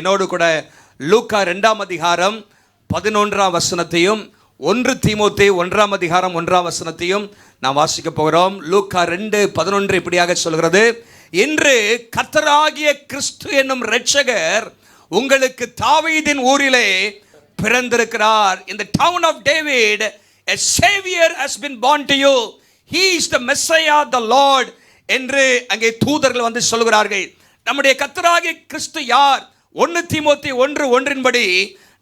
என்னோடு கூட லூக்கா 2ஆம் அதிகாரம் 11ஆம் வசனத்தையும் 1 தீமோத்தேயு 1ஆம் அதிகாரம் 1ஆம் வசனத்தையும் நாம் வாசிக்க போகிறோம். லூக்கா 2:11 இப்படியாக சொல்கிறது, இன்று கர்த்தராகிய கிறிஸ்து என்னும் இரட்சகர் உங்களுக்கு தாவீதின் ஊரிலே பிறந்திருக்கிறார். In the town of David a savior has been born to you. He is the Messiah, the Lord என்று அங்கே தூதர்கள் வந்து சொல்கிறார்கள். நம்முடைய கர்த்தராகிய கிறிஸ்து யார்? 1 தீமோத்தேயு 1:1 படி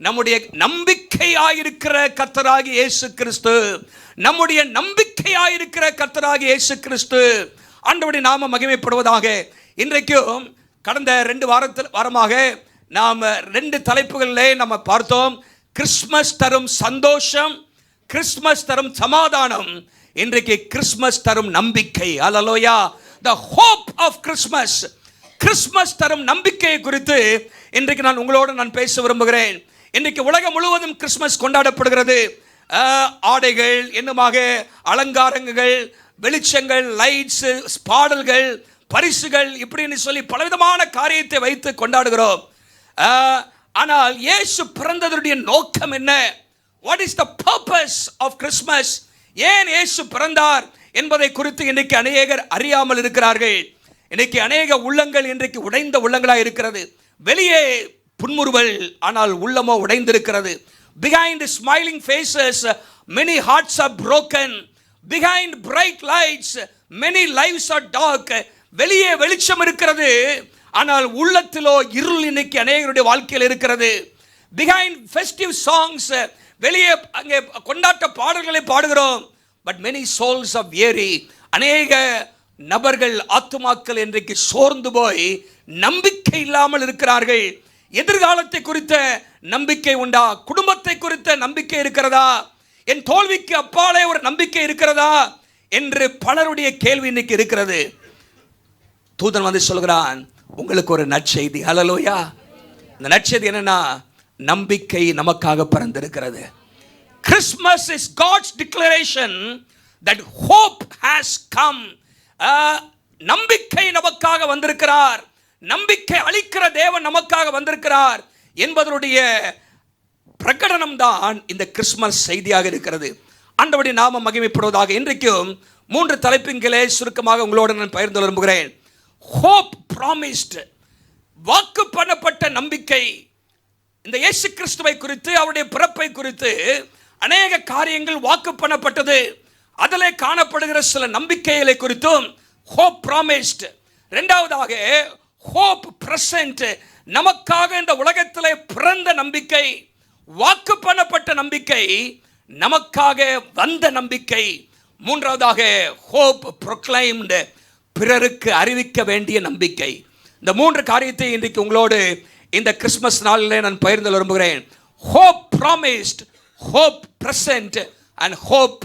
நம்முடைய நம்பிக்கையாயிருக்கிற கர்த்தராகிய இயேசு கிறிஸ்து, நம்முடைய நம்பிக்கையாயிருக்கிற கர்த்தராகிய இயேசு கிறிஸ்து. ஆண்டவருடைய நாமம் மகிமைப்படுவதாக. இன்றைக்கும் கடந்த 2 வாரமாக நாம் 2 தலைப்புகளிலே நம்ம பார்த்தோம். கிறிஸ்மஸ் தரும் சந்தோஷம், கிறிஸ்மஸ் தரும் சமாதானம். இன்றைக்கு கிறிஸ்மஸ் தரும் நம்பிக்கை. அல்லேலூயா. the hope of Christmas. Christmas தரும் நம்பிக்கையை குறித்து இன்றைக்கு நான் பேச விரும்புகிறேன். இன்றைக்கு உலகம் முழுவதும் கிறிஸ்மஸ் கொண்டாடப்படுகிறது. ஆடைகள், என்னமாக அலங்காரங்கள், வெளிச்சங்கள், லைட்ஸ், பாடல்கள், பரிசுகள், இப்படின்னு சொல்லி பலவிதமான காரியத்தை வைத்து கொண்டாடுகிறோம். ஆனால் இயேசு பிறந்ததனுடைய நோக்கம் என்ன? What is the purpose of Christmas? ஏன் இயேசு பிறந்தார் என்பதை குறித்து இன்றைக்கு அநேகர் அறியாமல் இருக்கிறார்கள். இன்றைக்கு அநேக உள்ளங்கள் இன்றைக்கு உடைந்த உள்ளங்களாக இருக்கிறது. வெளியே புன்முறுவல், ஆனால் உள்ளமோ உடைந்திருக்கிறது. Behind smiling faces many hearts are broken. Behind bright lights many lives are dark. வெளியே வெளிச்சம் இருக்கிறது, ஆனால் உள்ளத்திலோ இருள் இன்னைக்கு அநேகருடைய வாழ்க்கையில் இருக்கிறது. Behind festive songs, வெளியே அங்கே கொண்டாட்ட பாடல்களை பாடுகிறோம். But many souls are weary. அநேக நபர்கள், ஆத்துமாக்கள் இன்றைக்கு சோர்ந்து போய் நம்பிக்கை இல்லாமல் இருக்கிறார்கள். எதிர்காலத்தை குறித்த நம்பிக்கை உண்டா? குடும்பத்தை குறித்த நம்பிக்கை இருக்கிறதா? என் தோல்விக்கு அப்பாலே ஒரு நம்பிக்கை இருக்கிறதா என்று பலருடைய கேள்வி இன்னைக்கு இருக்கிறது. தூதன் வந்து சொல்கிறான், உங்களுக்கு ஒரு நற்செய்தி. ஹல்லேலூயா. இந்த நற்செய்தி என்னன்னா, நம்பிக்கை நமக்காக பிறந்திருக்கிறது. Christmas is God's declaration that hope has come. நம்பிக்கை நமக்காக வந்திருக்கிறார், நம்பிக்கை அளிக்கிற தேவன் நமக்காக வந்திருக்கிறார் என்பதனுடைய பிரகடனம் தான் இந்த கிறிஸ்மஸ் செய்தியாக இருக்கிறது. ஆண்டவருடைய நாமம் மகிமைப்படுவதாக. இன்றைக்கும் 3 தலைப்பின்களே சுருக்கமாக உங்களோடு நான் பகிர்ந்து விரும்புகிறேன். Hope promised, வாக்கு பண்ணப்பட்ட நம்பிக்கை. இந்த இயேசு கிறிஸ்துவை குறித்து, அவருடைய பிறப்பை குறித்து அநேக காரியங்கள் வாக்கு பண்ணப்பட்டது. அதிலே காணப்படுகிற சில நம்பிக்கைகளை குறித்தும் hope promised. இரண்டாவதாக hope present, நமக்காக இந்த உலகத்திலே பிறந்த நம்பிக்கை, வாக்கு பண்ணப்பட்ட நம்பிக்கை, நமக்காக வந்த நம்பிக்கை. மூன்றாவதாக hope proclaimed, பிறருக்கு அறிவிக்க வேண்டிய நம்பிக்கை. இந்த 3 காரியத்தை இன்றைக்கு உங்களோடு இந்த கிறிஸ்மஸ் நாளிலே நான் பகிர்ந்து விரும்புகிறேன். hope promised, hope present and hope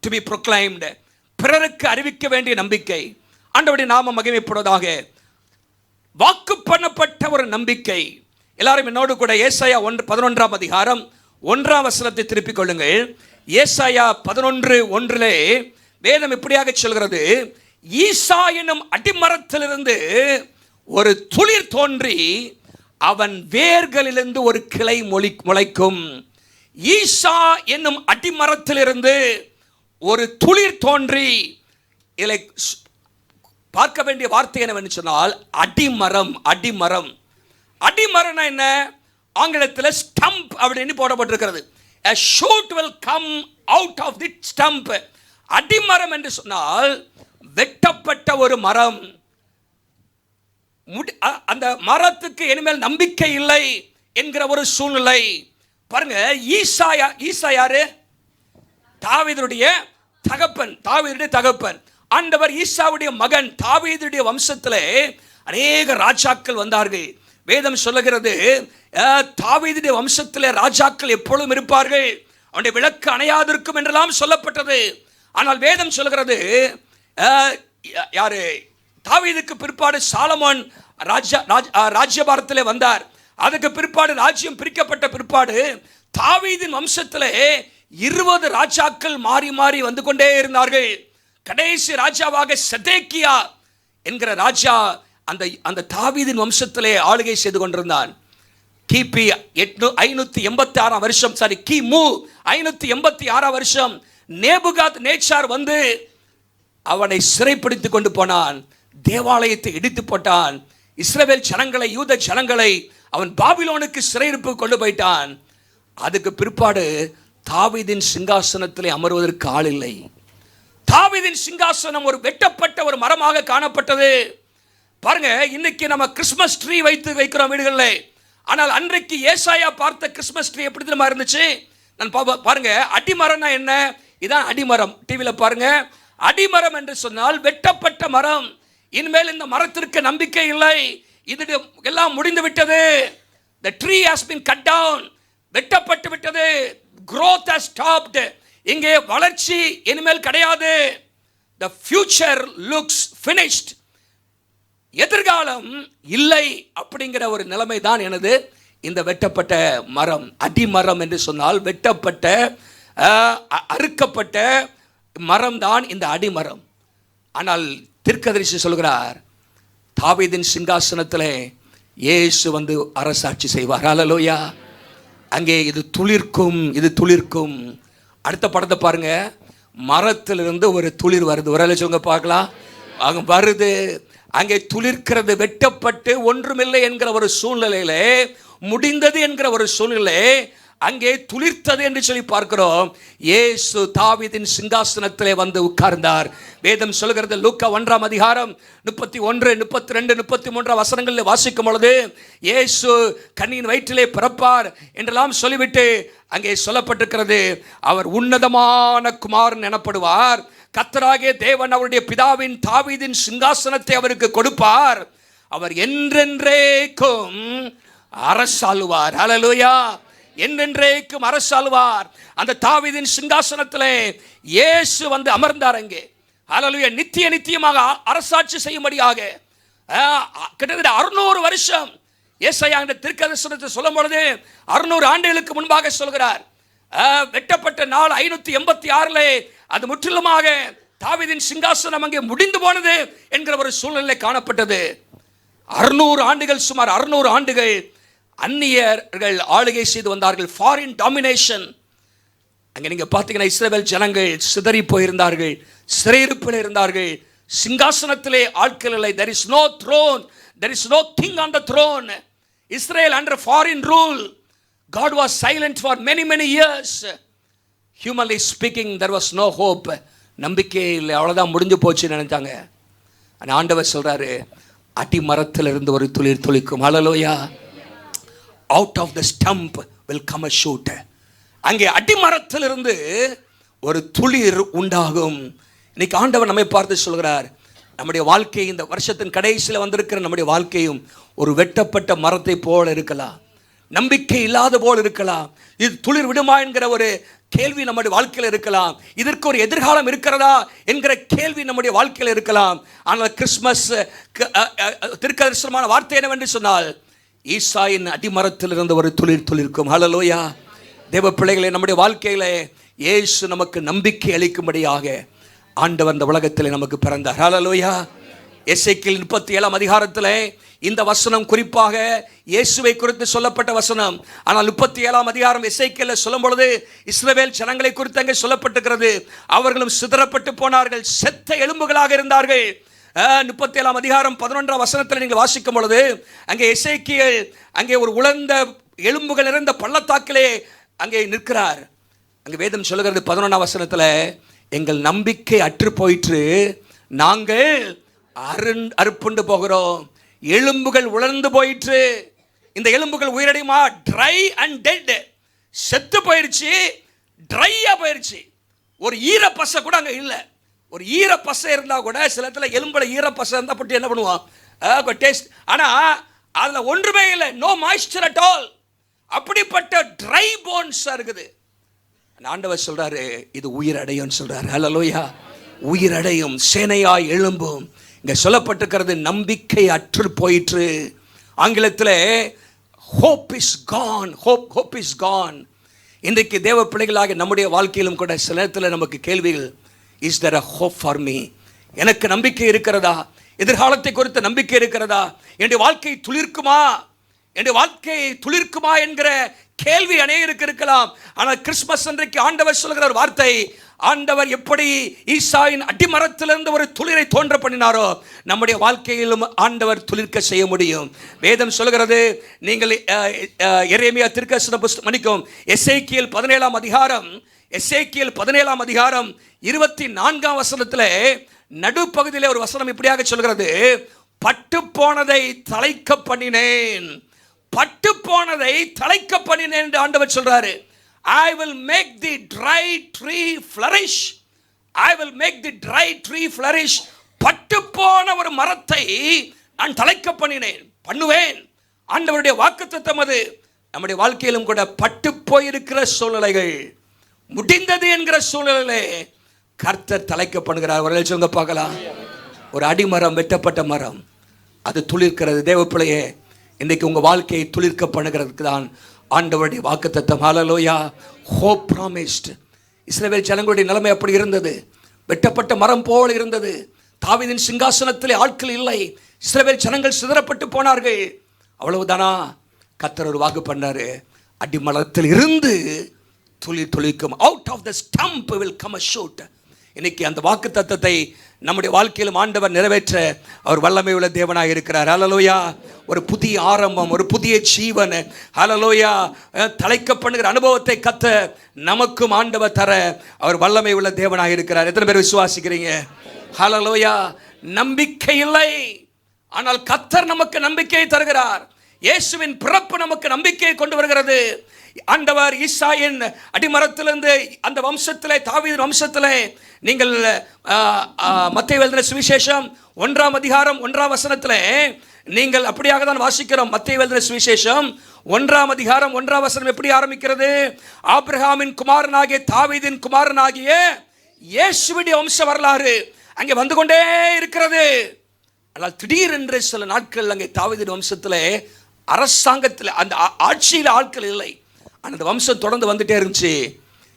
to be proclaimed. பிறருக்கு அறிவிக்க வேண்டிய நம்பிக்கை. ஆண்டவருடைய நாமம் மகிமைப்படுவதாக. வாக்கு பண்ணப்பட்ட ஒரு நம்பிக்கை. எல்லாரும் என்னோடு கூட ஏசாயா 11ஆம் அதிகாரம் 1ஆம் வசனத்தை திருப்பிக் கொள்ளுங்கள். ஏசாயா 11:1 வேதம் இப்படியாக சொல்கிறது, ஈசா என்னும் அடிமரத்திலிருந்து ஒரு துளிர் தோன்றி அவன் வேர்களிலிருந்து ஒரு கிளை முளைக்கும். ஈசா என்னும் அடிமரத்திலிருந்து ஒரு துளிர் தோன்றி, இதில் பார்க்க வேண்டிய வார்த்தை என்னவென்று சொன்னால் அடிமரம். அடிமரம், அடிமரம்னா என்ன? ஆங்கிலத்தில் ஸ்டம்ப் அப்படின்னு போடப்பட்டிருக்கிறது. A shoot will come out of the stump. அடிமரம் என்று சொன்னால் வெட்டப்பட்ட ஒரு மரம். அந்த மரத்துக்கு இனிமேல் நம்பிக்கை இல்லை என்கிற ஒரு சூழ்நிலை. பாருங்க, ஈசா யாரு? தாவீதுடைய தகப்பன். தாவீதுடைய தகப்பன். ஆண்டவர் ஈசாவுடைய மகன். தாவீதுடைய வம்சத்திலே அநேக ராஜாக்கள் வந்தார்கள். வேதம் சொல்லுகிறது, தாவீதுடைய வம்சத்திலே ராஜாக்கள் எப்பொழுதும் இருப்பார்கள், அவனுடைய விளக்கு அணையாதிருக்கும் என்றெல்லாம் சொல்லப்பட்டது. ஆனால் வேதம் சொல்லுகிறது, யாரு? தாவீதுக்கு பிற்பாடு சாலமோன் ராஜ்யபாரத்திலே வந்தார். அதுக்கு பிற்பாடு ராஜ்யம் பிரிக்கப்பட்ட பிற்பாடு தாவீதின் வம்சத்திலே 20 ராஜாக்கள் மாறி மாறி வந்து கொண்டே இருந்தார்கள். கடைசி ராஜாவாக செதேக்கியா என்கிற ராஜா அந்த தாவீதின் வம்சத்திலே ஆளுகை செய்து கொண்டிருந்தான். கிபி 586 வருஷம், கிமு 586 வருஷம் நேபுகாத் நேச்சார் வந்து அவனை சிறைப்பிடித்துக் கொண்டு போனான். தேவாலயத்தை இடித்து போட்டான். இஸ்ரவேல் ஜனங்களை, யூத ஜனங்களை அவன் பாபிலோனுக்கு சிறையிருப்பு கொண்டு போயிட்டான். அதுக்கு பிற்பாடு தாவீதின் சிங்காசனத்திலே அமர்வதற்கு ஆள் இல்லை. தாவீதின் சிங்காசனம் ஒரு வெட்டப்பட்ட ஒரு மரமாக காணப்பட்டது. பாருங்க, இன்னைக்கு நம்ம கிறிஸ்மஸ் ட்ரீ வைக்கிறோம் வீடுகளில். ஆனால் அன்றைக்கு ஏசாயா பார்த்த கிறிஸ்மஸ் ட்ரீ எப்படி தெரியுமா இருந்துச்சு? நான் பாருங்க, அடிமரம்னா என்ன? இதான் அடிமரம். டிவியில் பாருங்க, அடிமரம் என்று சொன்னால் வெட்டப்பட்ட மரம். இனிமேல் இந்த மரத்திற்கு நம்பிக்கை இல்லை, இது எல்லாம் முடிந்து விட்டது. The tree has been cut down. வெட்டப்பட்டு விட்டது. growth has stopped. இங்கே வளர்ச்சி இனிமேல் கிடையாது. The future looks finished. எதிர்காலம் இல்லை அப்படிங்கிற ஒரு நிலைமை தான் எனது இந்த வெட்டப்பட்ட மரம். அடிமரம் என்று சொன்னால் வெட்டப்பட்ட அறுக்கப்பட்ட மரம் தான் இந்த அடிமரம். ஆனால் தீர்க்கதரிசி சொல்கிறார், தாவீதின் சிங்காசனத்திலே இயேசு வந்து அரசாட்சி செய்வார். ஹல்லேலூயா. அங்கே இது துளிர்க்கும், இது துளிர்க்கும். அடுத்த படத்தை பாருங்க, மரத்திலிருந்து ஒரு துளிர் வருது. ஒரு சொல்லுங்க பார்க்கலாம். அங்கே வருது, அங்கே துளிர்க்கிறது. வெட்டப்பட்டு ஒன்றுமில்லை என்கிற ஒரு சூழ்நிலையிலே, முடிந்தது என்கிற ஒரு சூழ்நிலை அங்கே துளிர்த்தது என்று சொல்லி பார்க்கிறோம். இயேசு தாவீதின் சிங்காசனத்திலே வந்து உட்கார்ந்தார். வேதம் சொல்கிறது, லூக்கா 1ஆம் அதிகாரம் 31, 32, 33 வசனங்களில் வாசிக்கும் பொழுது, இயேசு கன்னியின் வயிற்றிலே பிறப்பார் என்றெல்லாம் சொல்லிவிட்டு அங்கே சொல்லப்பட்டிருக்கிறது, அவர் உன்னதமான குமாரன் எனப்படுவார். கர்த்தராகிய தேவன் அவருடைய பிதாவின் தாவீதின் சிங்காசனத்தை அவருக்கு கொடுப்பார். அவர் என்றென்றைக்கும் அரசாளுவார். ஹல்லேலூயா. என்றென்றைக்கும் அரசாளுவார். அந்த தாவீதின் சிங்காசனத்திலே இயேசு வந்து அமர்ந்தார். அங்கே ஹல்லேலூயா, நித்தியமாக அரசாட்சி செய்யும்படியாக கிட்டத்தட்ட 600 வருஷம் ஏசாயா இந்த தீர்க்கதரிசனத்தை சொல்லும் பொழுது 600 ஆண்டுகளுக்கு முன்பாக சொல்கிறார். வெட்டப்பட்ட நாள் 586 அது முற்றிலுமாக தாவீதின் சிங்காசனம் அங்கே முடிந்து போனது என்கிற ஒரு சூழ்நிலை காணப்பட்டது. 600 ஆண்டுகள், சுமார் 600 ஆண்டுகள் அந்நியர்கள் ஆளுகை செய்து வந்தார்கள். Foreign domination. அங்கே நீங்க பார்த்தீங்கன்னா இஸ்ரவேல் ஜனங்கள் சிதறி போயிருந்தார்கள், சிறையிருப்பில் இருந்தார்கள். சிங்காசனத்திலே ஆட்கள் இல்லை. there is no throne, there is no king on the throne. Israel under foreign rule. God was silent for many years. Humanly speaking, there was no hope. நம்பிக்கை இல்லை, அவ்வளோதான், முடிஞ்சு போச்சு நினைச்சாங்க. ஆனால் ஆண்டவர் சொல்றாரு, அடி மரத்திலிருந்து ஒரு துளிர் துளிக்கும். ஹல்லேலூயா. Out of the stump will come a shoot. அங்கே அடிமரத்திலிருந்து ஒரு துளிர் உண்டாகும். இன்னைக்கு ஆண்டவர் நம்மை பார்த்து சொல்கிறார், நம்முடைய வாழ்க்கை இந்த வருஷத்தின் கடைசியில் வந்திருக்கிற நம்முடைய வாழ்க்கையும் ஒரு வெட்டப்பட்ட மரத்தை போல இருக்கலாம். நம்பிக்கை இல்லாத போல் இருக்கலாம். இது துளிர் விடுமா என்கிற ஒரு கேள்வி நம்முடைய வாழ்க்கையில் இருக்கலாம். இதற்கு ஒரு எதிர்காலம் இருக்கிறதா என்கிற கேள்வி நம்முடைய வாழ்க்கையில் இருக்கலாம். ஆனால் கிறிஸ்மஸ் தீர்க்கதரிசனமான வார்த்தை என்னவென்று சொன்னால், ஈசாயின் அடிமரத்திலிருந்து ஒரு துளிர் துளிர்க்கும். ஹல்லேலூயா. தேவ பிள்ளைகளே, நம்முடைய வாழ்க்கையில இயேசு நமக்கு நம்பிக்கை அளிக்கும்படியாக ஆண்டவர் இந்த உலகத்திலே நமக்கு பிறந்தார். ஹல்லேலூயா. எசேக்கியேல் 37ஆம் அதிகாரத்திலே இந்த வசனம் குறிப்பாக இயேசுவை குறித்து சொல்லப்பட்ட வசனம். ஆனால் 37ஆம் அதிகாரம் எசேக்கியேல் சொல்லும் பொழுது இஸ்ரவேல் ஜனங்களை குறித்து அங்கே சொல்லப்பட்டிருக்கிறது. அவர்களும் சிதறப்பட்டு போனார்கள், செத்த எலும்புகளாக இருந்தார்கள். 37ஆம் அதிகாரம் 11ஆம் வசனத்தில் நீங்கள் வாசிக்கும் பொழுது அங்கே எசேக்கியேல் அங்கே ஒரு உலர்ந்த எலும்புகள் நிறைந்த பள்ளத்தாக்கிலே அங்கே நிற்கிறார். அங்கே வேதம் சொல்லுகிறது 11ஆம் வசனத்தில், எங்கள் நம்பிக்கை அற்று போயிற்று, நாங்கள் அறுப்புண்டு போகிறோம், எலும்புகள் உலர்ந்து போயிற்று. இந்த எலும்புகள் உயிரடையுமா? Try and dead. செத்து போயிடுச்சு, ட்ரையா போயிடுச்சு. ஒரு ஈரப்பசை கூட அங்கே இல்லை. ஒரு ஈரப்பசை இருந்தால் கூட சில இடத்துல எலும்புல ஈரப்பசை இருந்தால் போட்டு என்ன பண்ணுவோம், டேஸ்ட். ஆனால் அதில் ஒன்றுமே இல்லை, நோ மாய்ஸ்சர் அட் ஆல். அப்படிப்பட்ட ட்ரை போன்ஸாக இருக்குது. ஆண்டவர் சொல்றாரு, இது உயிரடையும் சொல்றாரு. ஹல்லேலூயா. உயிரடையும், சேனையாய் எழும்பும். இங்கே சொல்லப்பட்டிருக்கிறது, நம்பிக்கை அற்று போயிற்று. ஆங்கிலத்தில் hope is gone. Hope is gone. இன்றைக்கு தேவ பிள்ளைகளாக நம்முடைய வாழ்க்கையிலும் கூட சில நேரத்தில் நமக்கு கேள்விகள், is there a hope for me? எனக்கு நம்பிக்கை இருக்கிறதா? எதிர்காலத்தை குறித்த நம்பிக்கை இருக்கிறதா? என்னுடைய வாழ்க்கை துளிர்க்குமா? என்னுடைய வாழ்க்கையை துளிர்க்குமா என்கிற கேள்வி அநேகருக்கு இருக்கலாம். ஆனால் கிறிஸ்துமஸ் அன்றைக்கு ஆண்டவர் சொல்கிற ஒரு வார்த்தை, ஆண்டவர் எப்படி ஈசாயின் அடிமரத்திலிருந்து ஒரு துளிரை தோன்ற பண்ணினாரோ நம்முடைய வாழ்க்கையிலும் ஆண்டவர் துளிர்க்க செய்ய முடியும். வேதம் சொல்கிறது, நீங்கள் எரேமியா தீர்க்கதரிசன புத்தகம் மன்னிக்கும் எசேக்கியேல் 17ஆம் அதிகாரம் 24ஆம் வசனத்தில் நடுப்பகுதியில் ஒரு வசனம் இப்படியாக சொல்கிறது, பட்டு போனதை தழைக்க பண்ணினேன், பட்டு போனதை தழைக்க பண்ணினேன் என்று ஆண்டவர் சொல்றாரு. I will make the dry tree flourish. I will make the dry tree flourish. பட்டு போன ஒரு மரத்தை நான் தழைக்க பண்ணுவேன். ஆண்டவருடைய வாக்குத்தத்தம் அது. நம்முடைய வாழ்க்கையிலும் கூட பட்டு போயிருக்கிற சூழ்நிலைகள், முடிந்தது என்கிற சூழ்நிலையிலே கர்த்தர் தழைக்க பண்ணுகிறார். ஒரு சொல்லுங்க பார்க்கலாம். ஒரு அடிமரம், வெட்டப்பட்ட மரம், அது துளிர்க்கிறது. தேவ பிள்ளையே, இன்றைக்கு உங்கள் வாழ்க்கையை துளிர்க்க பண்ணுகிறதுக்கு தான் ஆண்டவருடைய வாக்குத்தத்தம். ஹல்லேலூயா. Hope promised. இஸ்ரவேல் ஜனங்களுடைய நிலைமை அப்படி இருந்தது, வெட்டப்பட்ட மரம் போல் இருந்தது. தாவீதின் சிங்காசனத்திலே ஆட்கள் இல்லை, இஸ்ரவேல் ஜனங்கள் சிதறப்பட்டு போனார்கள். அவ்வளவுதானா? கர்த்தர் ஒரு வாக்கு பண்ணாரு, அடிமரத்தில் இருந்து துளிர்க்கும். Out of the stump will come a shoot. இன்னைக்கு அந்த வாக்கு தத்தத்தை நம்முடைய வாழ்க்கையிலும் ஆண்டவர் நிறைவேற்ற அவர் வல்லமை உள்ள தேவனாக இருக்கிறார். ஹல்லேலூயா. ஒரு புதிய ஆரம்பம், ஒரு புதிய ஜீவன், ஹல்லேலூயா, தழைக்க பண்ணுகிற அனுபவத்தை கத்த நமக்கும் ஆண்டவர் தர அவர் வல்லமை உள்ள தேவனாக இருக்கிறார். எத்தனை பேர் விசுவாசிக்கிறீங்க? ஹல்லேலூயா. நம்பிக்கை இல்லை, ஆனால் கர்த்தர் நமக்கு நம்பிக்கையை தருகிறார். இயேசுவின் பிறப்பு நமக்கு நம்பிக்கையை கொண்டு வருகிறது. ஆண்டவர் ஈசாயின் அடிமரத்திலிருந்து அந்த வம்சத்திலே, தாவீதின் வம்சத்திலே, நீங்கள் மத்தேயு எழுதின சுவிசேஷம் 1ஆம் அதிகாரம் 1ஆம் வசனத்திலே நீங்கள் அப்படியாக தான் வாசிக்கிறோம். மத்தேயு எழுதின சுவிசேஷம் 1ஆம் அதிகாரம் 1ஆம் வசனம் எப்படி ஆரம்பிக்கிறது? ஆபிரகாமின் குமாரனாகிய தாவீதின் குமாரனாகிய இயேசுவுடைய வம்ச வரலாறு அங்கே வந்து கொண்டே இருக்கிறது. ஆனால் திடீரென்று சில நாட்கள் அங்கே தாவீதின் வம்சத்திலே அரசாங்கத்தில் அந்த ஆட்சியில் ஆட்கள் இல்லை, அந்த வம்சம் தொடர்ந்து வந்துட்டே இருந்துச்சு.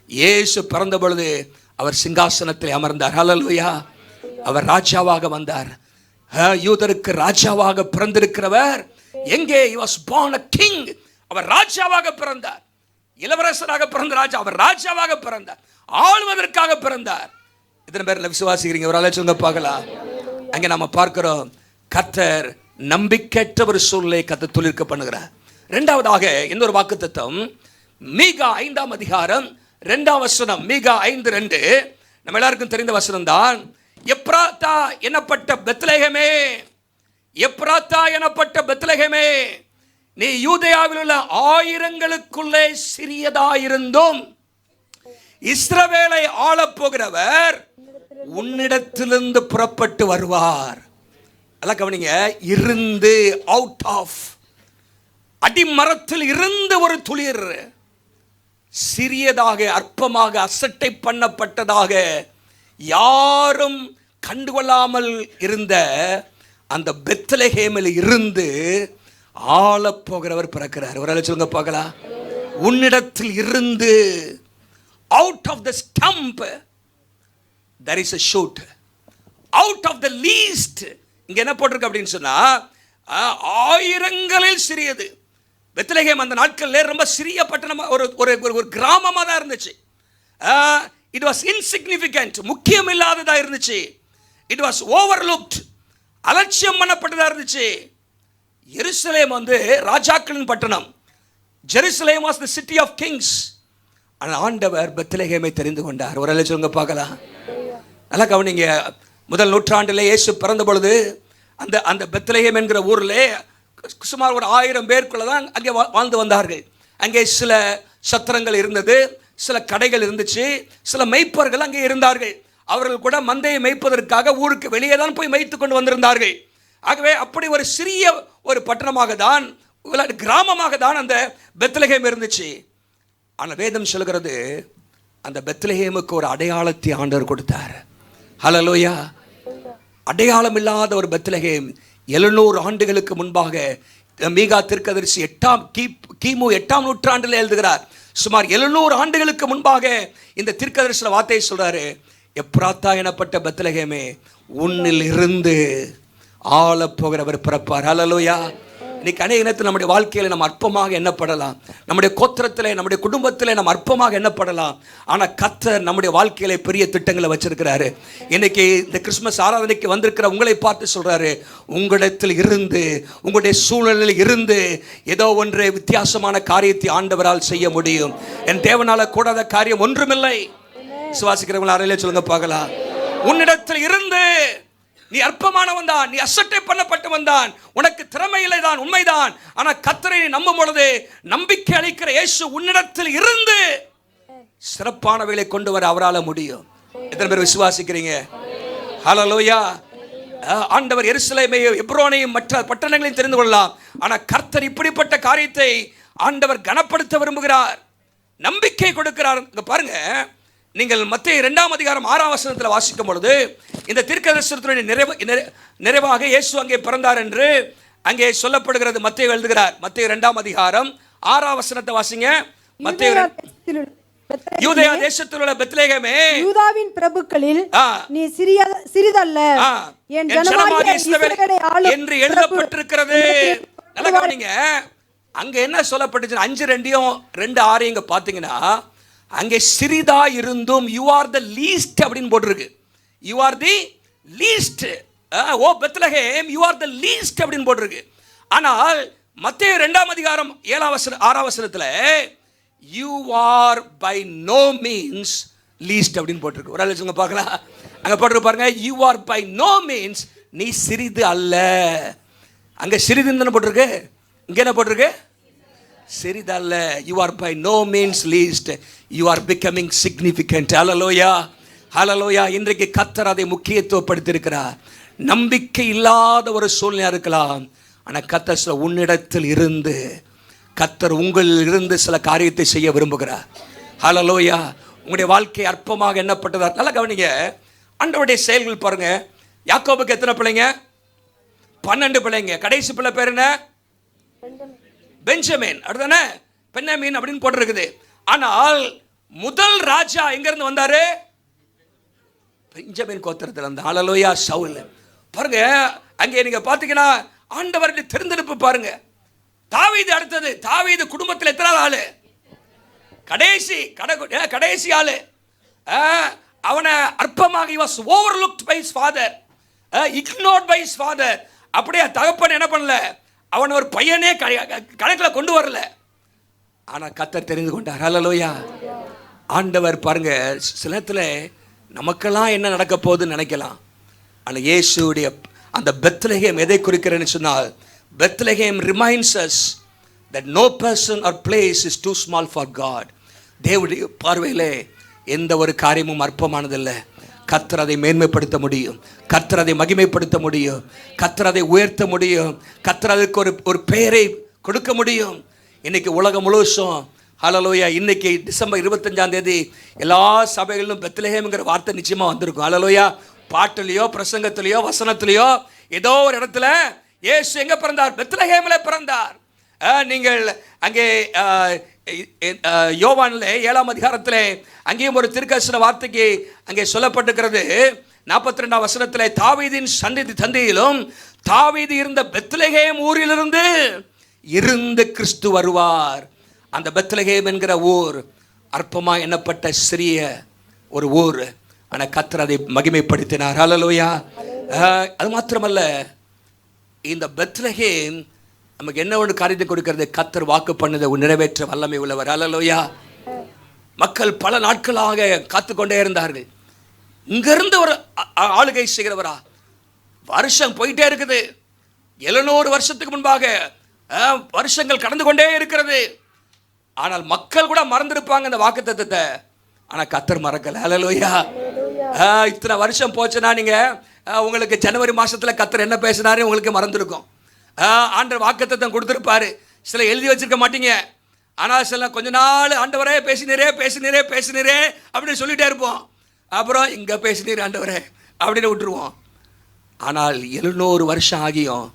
இயேசு பிறந்த பொழுது அவர் சிங்காசனத்தில் அமர்ந்தார். ஹல்லேலூயா. அவர் ராஜாவாக வந்தார். யூதருக்கு ராஜாவாக பிறந்திருக்கிறவர் எங்கே? he was born a king. அவர் ராஜாவாக பிறந்தார், இளவரசராக பிறந்த ராஜா. அவர் ராஜாவாக பிறந்தார், ஆளுவதற்காக பிறந்தார். இத்தனை பேர்ல விசுவாசிக்கிறீங்க? ஒரு அழைச்சுங்க பார்க்கலாம். அங்கே நம்ம பார்க்கிறோம், கர்த்தர் நம்பிக்கையற்ற ஒரு சூழ்நிலை கர்த்தர் துளிர்க்க பண்ணுகிறார். இரண்டாவதாக இன்னொரு வாக்குத்தத்தம், மீகா 5ஆம் அதிகாரம் 2ஆம் வசனம். மீகா 5:2 நம்ம எல்லாருக்கும் தெரிந்த வசனம் தான். எப்ராத்தா எனப்பட்ட பெத்லெகேமே, எப்ராத்தா எனப்பட்ட பெத்லெகேமே, நீ யூதேயாவில் உள்ள ஆயிரங்களுக்குள்ளே சிறியதாயிருந்தும் இஸ்ரவேலை ஆளப் போகிறவர் உன்னிடத்திலிருந்து புறப்பட்டு வருவார். எல்லாம் கவனிங்க. இருந்து, அவுட் ஆஃப், அடிமரத்தில் இருந்து ஒரு துளிர், சிறியதாக, அற்பமாக, அசட்டை பண்ணப்பட்டதாக, யாரும் கண்டுகொள்ளாமல் இருந்த அந்த பெத்லெகேமில் இருந்து ஆளப் போகிறவர் பிறக்கிறார். ஒரு சொல்லுங்க பார்க்கலாம். உன்னிடத்தில் இருந்து, out of the stump there is a shoot, out of the least. இங்க என்ன போட்டிருக்கு அப்படின்னு சொன்னா, ஆயிரங்களில் சிறியது. பெத்லெகேம் அந்த நாட்களில் ரொம்ப சிறிய பட்டணமா, ஒரு கிராமமாக தான் இருந்துச்சு. இட் வாஸ் இன்சிக்னிஃபிகண்ட், முக்கியம் இல்லாததாக இருந்துச்சு. இட் வாஸ் ஓவர்லுக்ட், அலட்சியம் பண்ணப்பட்டதாக இருந்துச்சு. எருசலேம் வந்து ராஜாக்களின் பட்டணம். Jerusalem was the city of kings. ஆனால் ஆண்டவர் பெத்லெகேமை தெரிந்து கொண்டார். ஒரு சொல்லுங்க பார்க்கலாம். நல்லா கவனிங்க. முதல் நூற்றாண்டில் இயேசு பிறந்த பொழுது அந்த பெத்லெகேம் என்கிற ஊரில் சுமார் ஒரு 1000 பேருக்குள்ள தான் அங்கே வாழ்ந்து வந்தார்கள். அங்கே சில சத்திரங்கள் இருந்தது, சில கடைகள் இருந்துச்சு, சில மெய்ப்பர்கள் அங்கே இருந்தார்கள். அவர்கள் கூட மந்தையை மேய்ப்பதற்காக ஊருக்கு வெளியே தான் போய் மேய்த்து கொண்டு வந்திருந்தார்கள். ஆகவே அப்படி ஒரு சிறிய ஒரு பட்டணமாக தான், கிராமமாக தான் அந்த பெத்லெகேம் இருந்துச்சு. ஆனால் வேதம் சொல்கிறது, அந்த பெத்லெகேமுக்கு ஒரு அடையாளத்தை ஆண்டவர் கொடுத்தார். ஹல்லேலூயா. அடையாளம் இல்லாத ஒரு பெத்லெகேம் 700 ஆண்டுகளுக்கு முன்பாக மீகா தீர்க்கதரிசி கிமு 8ஆம் நூற்றாண்டில் எழுதுகிறார். சுமார் 700 ஆண்டுகளுக்கு முன்பாக இந்த தீர்க்கதரிசன வார்த்தையை சொல்றாரு. எப்ராத்தா எனப்பட்ட பெத்லெகேமே, உன்னில் இருந்து ஆளப் போகிறவர் பிறப்பார். ஹல்லேலூயா. இன்னைக்கு அநேக நேரத்தில் நம்முடைய வாழ்க்கையில் நம்ம அற்பமாக எண்ணப்படலாம், நம்முடைய கோத்திரத்தில் நம்முடைய குடும்பத்தில் நம்ம அற்பமாக எண்ணப்படலாம். ஆனால் கர்த்தர் நம்முடைய வாழ்க்கையில பெரிய திட்டங்களை வச்சிருக்கிறாரு. இன்னைக்கு இந்த கிறிஸ்துமஸ் ஆராதனைக்கு வந்திருக்கிற உங்களை பார்த்து சொல்றாரு, உங்களிடத்தில் இருந்து உங்களுடைய சூழ்நிலையில் இருந்து ஏதோ ஒன்று வித்தியாசமான காரியத்தை ஆண்டவரால் செய்ய முடியும். என் தேவனால கூடாத காரியம் ஒன்றுமில்லை. விசுவாசிக்கிறவங்கள அறையிலே சொல்லுங்க பார்க்கலாம். உன்னிடத்தில் இருந்து நீ அற்பமானவன் தான், நீ அசட்டை பண்ணப்பட்டவன் தான், உனக்கு திறமை இல்லை தான், உண்மைதான். ஆனா கர்த்தரை நீ நம்பும் பொழுது நம்பிக்கை அளிக்கிற இயேசு உன்னிடத்தில் இருந்து சிறப்பானவைகளை கொண்டு வர அவரால் முடியும். எத்தனை பேர் விசுவாசிக்கிறீங்க? ஹல்லேலூயா. ஆண்டவர் எருசலேமையும் எப்ரோனையும் மற்ற பட்டணங்களையும் தெரிந்து கொள்ளலாம். ஆனா கர்த்தர் இப்படிப்பட்ட காரியத்தை ஆண்டவர் கனப்படுத்த விரும்புகிறார், நம்பிக்கை கொடுக்கிறார். இங்க பாருங்க, நீங்கள் மத்தேயு 2ஆம் அதிகாரம் 6ஆம் வசனத்தில் வாசிக்கும் பொழுது இந்த தீர்க்கதரிசனத்தினுடைய நிறைவாக இயேசு அங்கே பிறந்தார் என்று அங்கே சொல்லப்படுகிறது. மத்தேயு எழுதுகிறார். மத்தேயு 2ஆம் அதிகாரம் 6ஆம் வசனத்தை வாசிங்க. மத்தேயு யூதேயா தேசத்தில் உள்ள பெத்லகேமே, யூதாவின் பிரபுக்களில் நீ சிறிதல்ல, என் ஜனமாகிய இஸ்ரவேலை ஆளும் என்று எழுதப்பட்டிருக்கிறது. நல்லா கவனிங்க, அங்க என்ன சொல்லப்பட்டுச்சு? 5:2 2:6 இங்க பாத்தீங்கன்னா, அங்கே சிறிதா இருந்தும் யூ ஆர் த லீஸ்ட் அப்படின்னு போட்டிருக்கு. You are the least, O Bethlehem you are the least அப்படின்னு போட்டிருக்கு. ஆனால் மத்தேயு 2ஆம் அதிகாரம் 6ஆம் வசனத்தில் you are by no means least அப்படின்னு போட்டிருக்கு. ஒரு ஆலோசனை பார்க்கலாம், அங்கே போட்டிருக்கு பாருங்க, you are by no means, நீ சிறிது அல்ல. அங்கே சிறிதுன்னு தானே போட்டிருக்கு, இங்கே என்ன போட்டிருக்கு? சிறிதல்ல. You are by no means least, you are becoming significant. Hallelujah, hallelujah. இன்றைக்கு கர்த்தர் அதை முக்கியத்துவப்படுத்தியிருக்கிறார். நம்பிக்கை இல்லாத ஒரு சூழ்நிலை இருக்கலாம், ஆனால் கர்த்தர் உன்னிடத்தில் இருந்து, கர்த்தர் உங்களில் இருந்து சில காரியத்தை செய்ய விரும்புகிறார். ஹல்லேலூயா. உங்களுடைய வாழ்க்கை அற்பமாக எண்ணப்பட்டதா? நல்லா கவனிங்க, ஆண்டவருடைய செயல்கள் பாருங்க. யாக்கோபுக்கு எத்தனை பிள்ளைங்க? 12 பிள்ளைங்க. கடைசி பிள்ளை பேர் என்ன? பெஞ்சமின். அப்படிதானே? பென்யமீன் அப்படின்னு போட்டிருக்குது. ஆனால் முதல் ராஜா எங்க இருந்து வந்தாரு? பெஞ்சமின் கோத்திரத்தில் அந்த ஹல்லேலூயா சவுல். பாருங்க, அங்கே நீங்க பாத்தீங்கன்னா ஆண்டவருடைய தேர்ந்தெடுப்பு பாருங்க. தாவீது அடுத்தது. தாவீது குடும்பத்தில் எத்தனை ஆளு? கடைசி ஆளு. அவனை அற்பமாக he was overlooked by his father, ignored by his father. அப்படியே தகப்பன் என்ன பண்ணல, அவன் ஒரு பையனே கணக்கில் கொண்டு வரல. ஆனால் கர்த்தர் தெரிந்து கொண்டார். ஹல்லேலூயா. ஆண்டவர் பாருங்க, சில நேரத்தில் நமக்கெல்லாம் என்ன நடக்க போகுதுன்னு நினைக்கலாம். ஆனால் இயேசுடைய அந்த பெத்லகேம் எதை குறிக்கிறேன்னு சொன்னால், Bethlehem reminds us that no person or place is too small for God. தேவனுடைய பார்வையிலே எந்த ஒரு காரியமும் அற்பமானதில்லை. கர்த்தர் அதை மேன்மைப்படுத்த முடியும், கர்த்தர் அதை மகிமைப்படுத்த முடியும், கர்த்தர் அதை உயர்த்த முடியும், கர்த்தர் அதுக்கு ஒரு பெயரை கொடுக்க முடியும். இன்னைக்கு உலகம் முழுசும் ஹல்லேலூயா. இன்னைக்கு டிசம்பர் 25ஆம் தேதி எல்லா சபைகளிலும் பெத்லகேம்ங்கிற வார்த்தை நிச்சயமா வந்திருக்கும். ஹல்லேலூயா. பாட்டுலையோ பிரசங்கத்திலையோ வசனத்திலையோ ஏதோ ஒரு இடத்துல இயேசு எங்க பிறந்தார்? பெத்லகேமில் பிறந்தார். நீங்கள் அங்கே யோவானில் 7ஆம் அதிகாரத்தில் அங்கேயும் ஒரு தீர்க்கதரிசன வார்த்தைக்கு அங்கே சொல்லப்பட்டிருக்கிறது. 42ஆம் வசனத்தில், தாவீதின் சந்ததியிலும் தாவீது இருந்த பெத்லகேம் ஊரிலிருந்து கிறிஸ்து வருவார். அந்த பெத்லகேம் என்கிற ஊர் அற்பமாக எண்ணப்பட்ட சிறிய ஒரு ஊர், ஆனால் கர்த்தர் அதை மகிமைப்படுத்தினார். ஹல்லேலூயா. அது மாத்திரமல்ல, இந்த பெத்லகேம் நமக்கு என்ன ஒரு காரியத்தை கொடுக்கிறது? கர்த்தர் வாக்கு பண்ணதை நிறைவேற்ற வல்லமை உள்ளவர். ஹல்லேலூயா. மக்கள் பல நாட்களாக காத்துக்கொண்டே இருந்தார்கள். இங்கிருந்து ஒரு ஆளுகை செய்கிறவரா? வருஷம் போயிட்டே இருக்குது. 700 வருஷத்துக்கு முன்பாக வருஷங்கள் கடந்து கொண்டே இருக்கிறது. ஆனால் மக்கள் கூட மறந்திருப்பாங்க இந்த வாக்குத்தத்தத்தை, ஆனால் கர்த்தர் மறக்கல. ஹல்லேலூயா. இத்தனை வருஷம் போச்சுன்னா நீங்க உங்களுக்கு ஜனவரி மாசத்துல கர்த்தர் என்ன பேசினாரு உங்களுக்கு மறந்துருக்கும். ஆண்டவர் வாக்குத்தத்தம் கொடுத்துருப்பாரு, சில எழுதி வச்சிருக்க மாட்டீங்க. ஆனால் சில கொஞ்ச நாள் ஆண்டவரே பேசினீரே அப்படின்னு சொல்லிட்டே இருப்போம். அப்புறம் இங்கே பேசினீர் ஆண்டவரே அப்படின்னு விட்டுருவோம். ஆனால் 700 வருஷம் ஆகியும்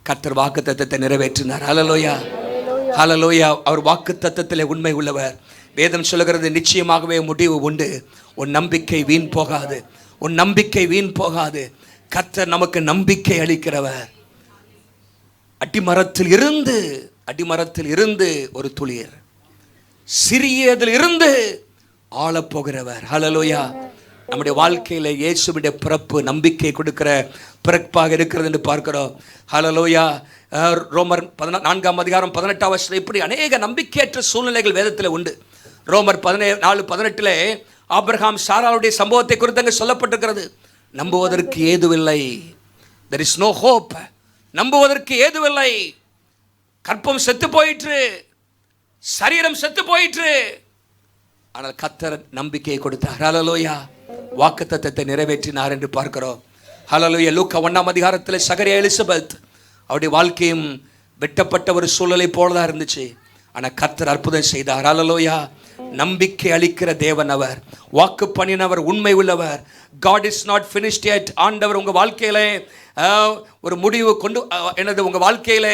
கர்த்தர் வாக்குத்தத்தத்தை நிறைவேற்றினார். ஹல்லேலூயா, ஹல்லேலூயா. அவர் வாக்குத்தத்தத்தில் உண்மை உள்ளவர். வேதம் சொல்லுகிறது, நிச்சயமாகவே முடிவு உண்டு. உன் நம்பிக்கை வீண் போகாது, உன் நம்பிக்கை வீண் போகாது. கர்த்தர் நமக்கு நம்பிக்கை அளிக்கிறவர். அடிமரத்தில் இருந்து ஒரு துளிர், சிறியதில் இருந்து ஆளப்போகிறவர். ஹல்லேலூயா. நம்முடைய வாழ்க்கையில இயேசுவினுடைய பிறப்பு நம்பிக்கை கொடுக்கிற பிறப்பாக இருக்கிறது என்று பார்க்கிறோம். ஹல்லேலூயா. ரோமர் 4:18 இப்படி அநேக நம்பிக்கையற்ற சூழ்நிலைகள் வேதத்தில் உண்டு. ரோமர் 14:18 ஆபிரகாம் சாராளுடைய சம்பவத்தை குறித்து அங்கே சொல்லப்பட்டிருக்கிறது. நம்புவதற்கு ஏதுவில்லை. there is no hope. நம்புவதற்கு ஏதுவில்லை. கற்பம் செத்து போயிற்று, சரீரம் செத்து போயிற்று. ஆனால் கர்த்தர் நம்பிக்கையை கொடுத்தார். ஹல்லேலூயா. வாக்குத்தத்தத்தை நிறைவேற்றினார் என்று பார்க்கிறோம். ஹல்லேலூயா. லூக்கா 1 சகரியா எலிசபெத் அவருடைய வாழ்க்கையும் வெட்டப்பட்ட ஒரு சூழலை போலதான் இருந்துச்சு. ஆனால் கர்த்தர் அற்புதம் செய்தார். ஹல்லேலூயா. நம்பிக்கை அளிக்கிற தேவன் அவர், வாக்கு பண்ணினவர், உண்மை உள்ளவர். God is not finished yet. ஆண்டவர் உங்கள் வாழ்க்கையில ஒரு முடிவு கொண்டு உங்கள் வாழ்க்கையில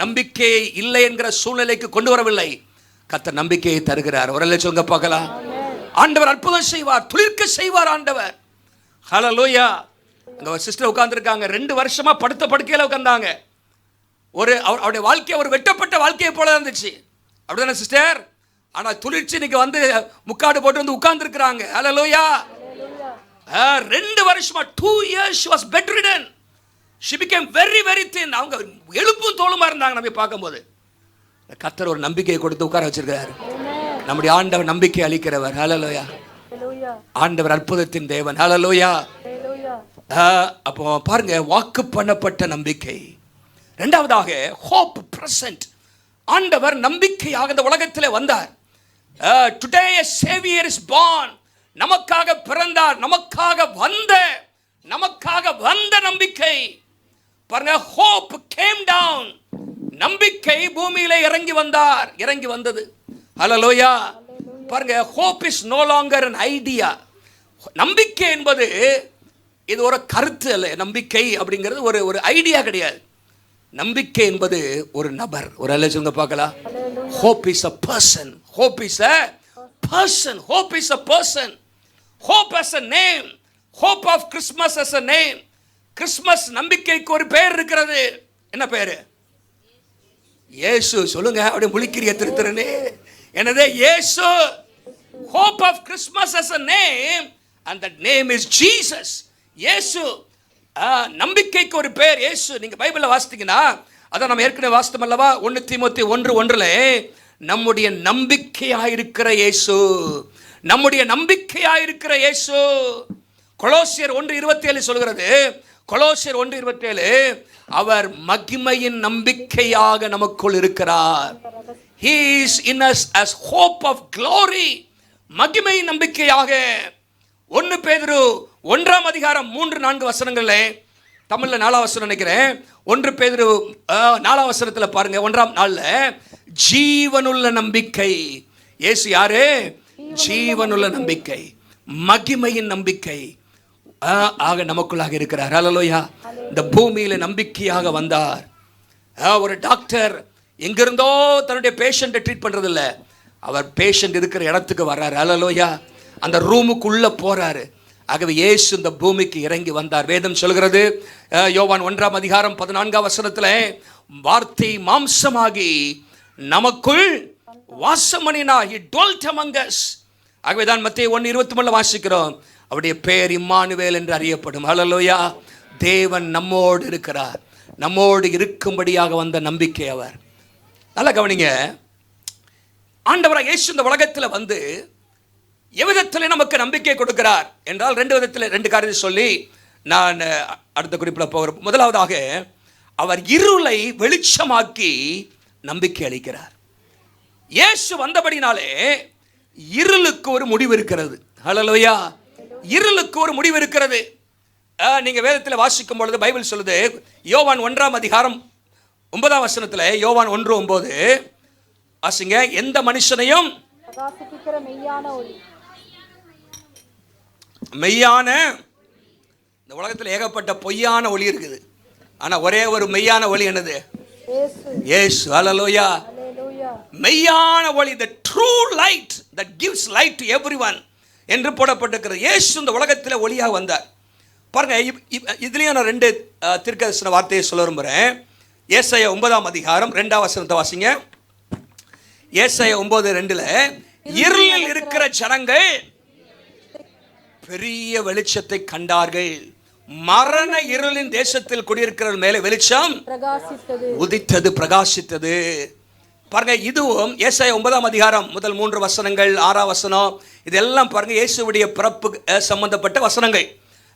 நம்பிக்கை இல்லை என்கிற சூழ்நிலைக்கு கொண்டு வரவில்லை. கர்த்தர் நம்பிக்கையை தருகிறார். ஒரு சொல்லுங்க பார்க்கலாம். ஆண்டவர் அற்புதம் செய்வார், துளிர்க்க செய்வார் ஆண்டவர். ஹல்லேலூயா. அங்க ஒரு சிஸ்டர் உட்கார்ந்துருக்காங்க, 2 வருஷமா படுத்த படுக்கையில உட்கார்ந்தாங்க. அவருடைய வாழ்க்கை ஒரு வெட்டப்பட்ட வாழ்க்கையை போல இருந்துச்சு. அப்படிதானே சிஸ்டர்? ஆனா துளிர்ச்சி இன்னைக்கு வந்து முக்காடு போட்டு வந்து உட்கார்ந்துருக்கிறாங்க. ஹல்லேலூயா. 2 வருஷமா 2 years she was bedridden. She became very very thin. அவங்க எலும்பும் தோலுமா இருந்தாங்க. நம்ம பார்க்கும்போது கர்த்தர் ஒரு நம்பிக்கையை கொடுத்து உட்கார வச்சிருக்காரு. நம்முடைய ஆண்டவர் நம்பிக்கை அளிக்கிறவர். ஹல்லேலூயா. ஆண்டவர் அற்புதத்தின் தேவன். ஹல்லேலூயா. அப்போ பாருங்க, வாக்கு பண்ணப்பட்ட நம்பிக்கை. இரண்டாவதாக hope present. ஆண்டவர் நம்பிக்கையாக இந்த உலகத்தில் வந்தார். Today a savior is born. நமக்காக பிறந்தார். நமக்காக வந்த நம்பிக்கை பாருங்க. hope came down. நம்பிக்கை பூமியிலே இறங்கி வந்தது. ஹல்லேலூயா. பாருங்க, hope is no longer an idea. நம்பிக்கை என்பது இது ஒரு கருத்து அல்ல. நம்பிக்கை அப்படிங்கிறது ஒரு ஐடியா கிடையாது. நம்பிக்கை என்பது ஒரு நபர். ஒரு அல்ல சொல்லுங்க பார்க்கலாம். hope is a person. hope is a person. hope as a name. hope of Christmas as a name. Christmas நம்பிக்கைக்கு ஒரு பெயர் இருக்கிறது. என்ன பெயர்? இயேசு. சொல்லுங்க, அப்படியே முழிக்கிறிய திருத்தரனே. என்னது? இயேசு. hope of Christmas as a name and that name is Jesus. இயேசு. நம்பிக்கைக்கு ஒரு பெயர் இயேசு. நீங்க பைபிள்ல வாசித்தீங்கன்னா அதான் நம்ம ஏற்கனவே வாசித்தோம் அல்லவா? 1 தீமோத்தேயு 1:1 நம்முடைய நம்பிக்கையாயிருக்கிற இயேசு. நம்முடைய நம்பிக்கையாயிருக்கிற இயேசு. கொலோசியர் 1:27 சொல்கிறது. கொலோசியர் 1:27 அவர் மகிமையின் நம்பிக்கையாக நமக்குள் இருக்கிறார். He is in us as hope of glory. மகிமையின் நம்பிக்கையாக. 1 பேதுரு 1:3-4 தமிழ்ல 4 வசனம் நினைக்கிறேன். 1 பேதுரு 4 பாருங்க. 1 ஜீவனுள்ள நம்பிக்கை. இயேசு யாரு? ஜீவனுள்ள நம்பிக்கை, மகிமையின் நம்பிக்கை ஆக நமக்குள்ளாக இருக்கிறார். ஹல்லேலூயா. இந்த பூமியில நம்பிக்கையாக வந்தார். ஒரு டாக்டர் எங்கிருந்தோ தன்னுடைய பேஷண்ட்டை ட்ரீட் பண்றது இல்ல, அவர் பேஷண்ட் இருக்கிற இடத்துக்கு வர்றாரு. ஹல்லேலூயா. அந்த ரூமுக்குள்ள போறாரு. ஆகவே இயேசு இந்த பூமிக்கு இறங்கி வந்தார். வேதம் சொல்கிறது, யோவான் 1:14 வார்த்தை மாம்சமாகி நமக்குள் வாசமணினார். He dwelt among us. ஆகவே தான் மத்தேயு 1:23 வாசிக்கிறோம், அவருடைய பெயர் இம்மானுவேல் என்று அறியப்படும். ஹல்லேலூயா. தேவன் நம்மோடு இருக்கிறார். நம்மோடு இருக்கும்படியாக வந்த நம்பிக்கை அவர். நல்லா கவனிங்க. ஆண்டவராக இயேசு இந்த உலகத்தில் வந்து எவ்விதத்தில் நமக்கு நம்பிக்கை கொடுக்கிறார் என்றால் 2 விதத்தில் 2 காரியத்தை சொல்லி நான் அடுத்த குறிப்பில் போகிறேன். முதலாவதாக அவர் இருளை வெளிச்சமாக்கி நம்பிக்கை அளிக்கிறார். இயேசு வந்தபடினாலே இருளுக்கு ஒரு முடிவு இருக்கிறது. ஹல்லேலூயா. இருளுக்கு ஒரு முடிவு இருக்கிறது. நீங்க வேதத்தில் வாசிக்கும் பொழுது பைபிள் சொல்லுது, யோவான் 1:9 யோவான் 1:9 வாசிங்க. எந்த மனுஷனையும் மெய்யான, இந்த உலகத்தில் ஏகப்பட்ட பொய்யான ஒளி இருக்குது, ஆனா ஒரே ஒரு மெய்யான ஒளி என்னது? இயேசு. ஹல்லேலூயா. மெய்யான ஒளி, the true light that gives light to everyone என்று போடப்பட்டிருக்கிறது. இயேசு இந்த உலகத்தில் ஒளியாக வந்தார். பாருங்க, இதுலயும் நான் 2 தீர்க்கதரிசன வார்த்தையை சொல்ல விரும்புகிறேன். ஏசாயா 9ஆம் அதிகாரம் 2ஆம் வசனத்தை வாசிங்க. ஏசாயா 9:2 இருளில் இருக்கிற ஜனங்கள் பெரிய வெளிச்சத்தை கண்டார்கள். மரண இருளின் தேசத்தில் குடியிருக்கிற மேலே வெளிச்சம் உதித்தது, பிரகாசித்தது. பாருங்க, இதுவும் ஏசாயா 9ஆம் அதிகாரம் முதல் 3 வசனங்கள், 6ஆம் வசனம், இதெல்லாம் பாருங்க இயேசுவுடைய பிறப்பு சம்பந்தப்பட்ட வசனங்கள்.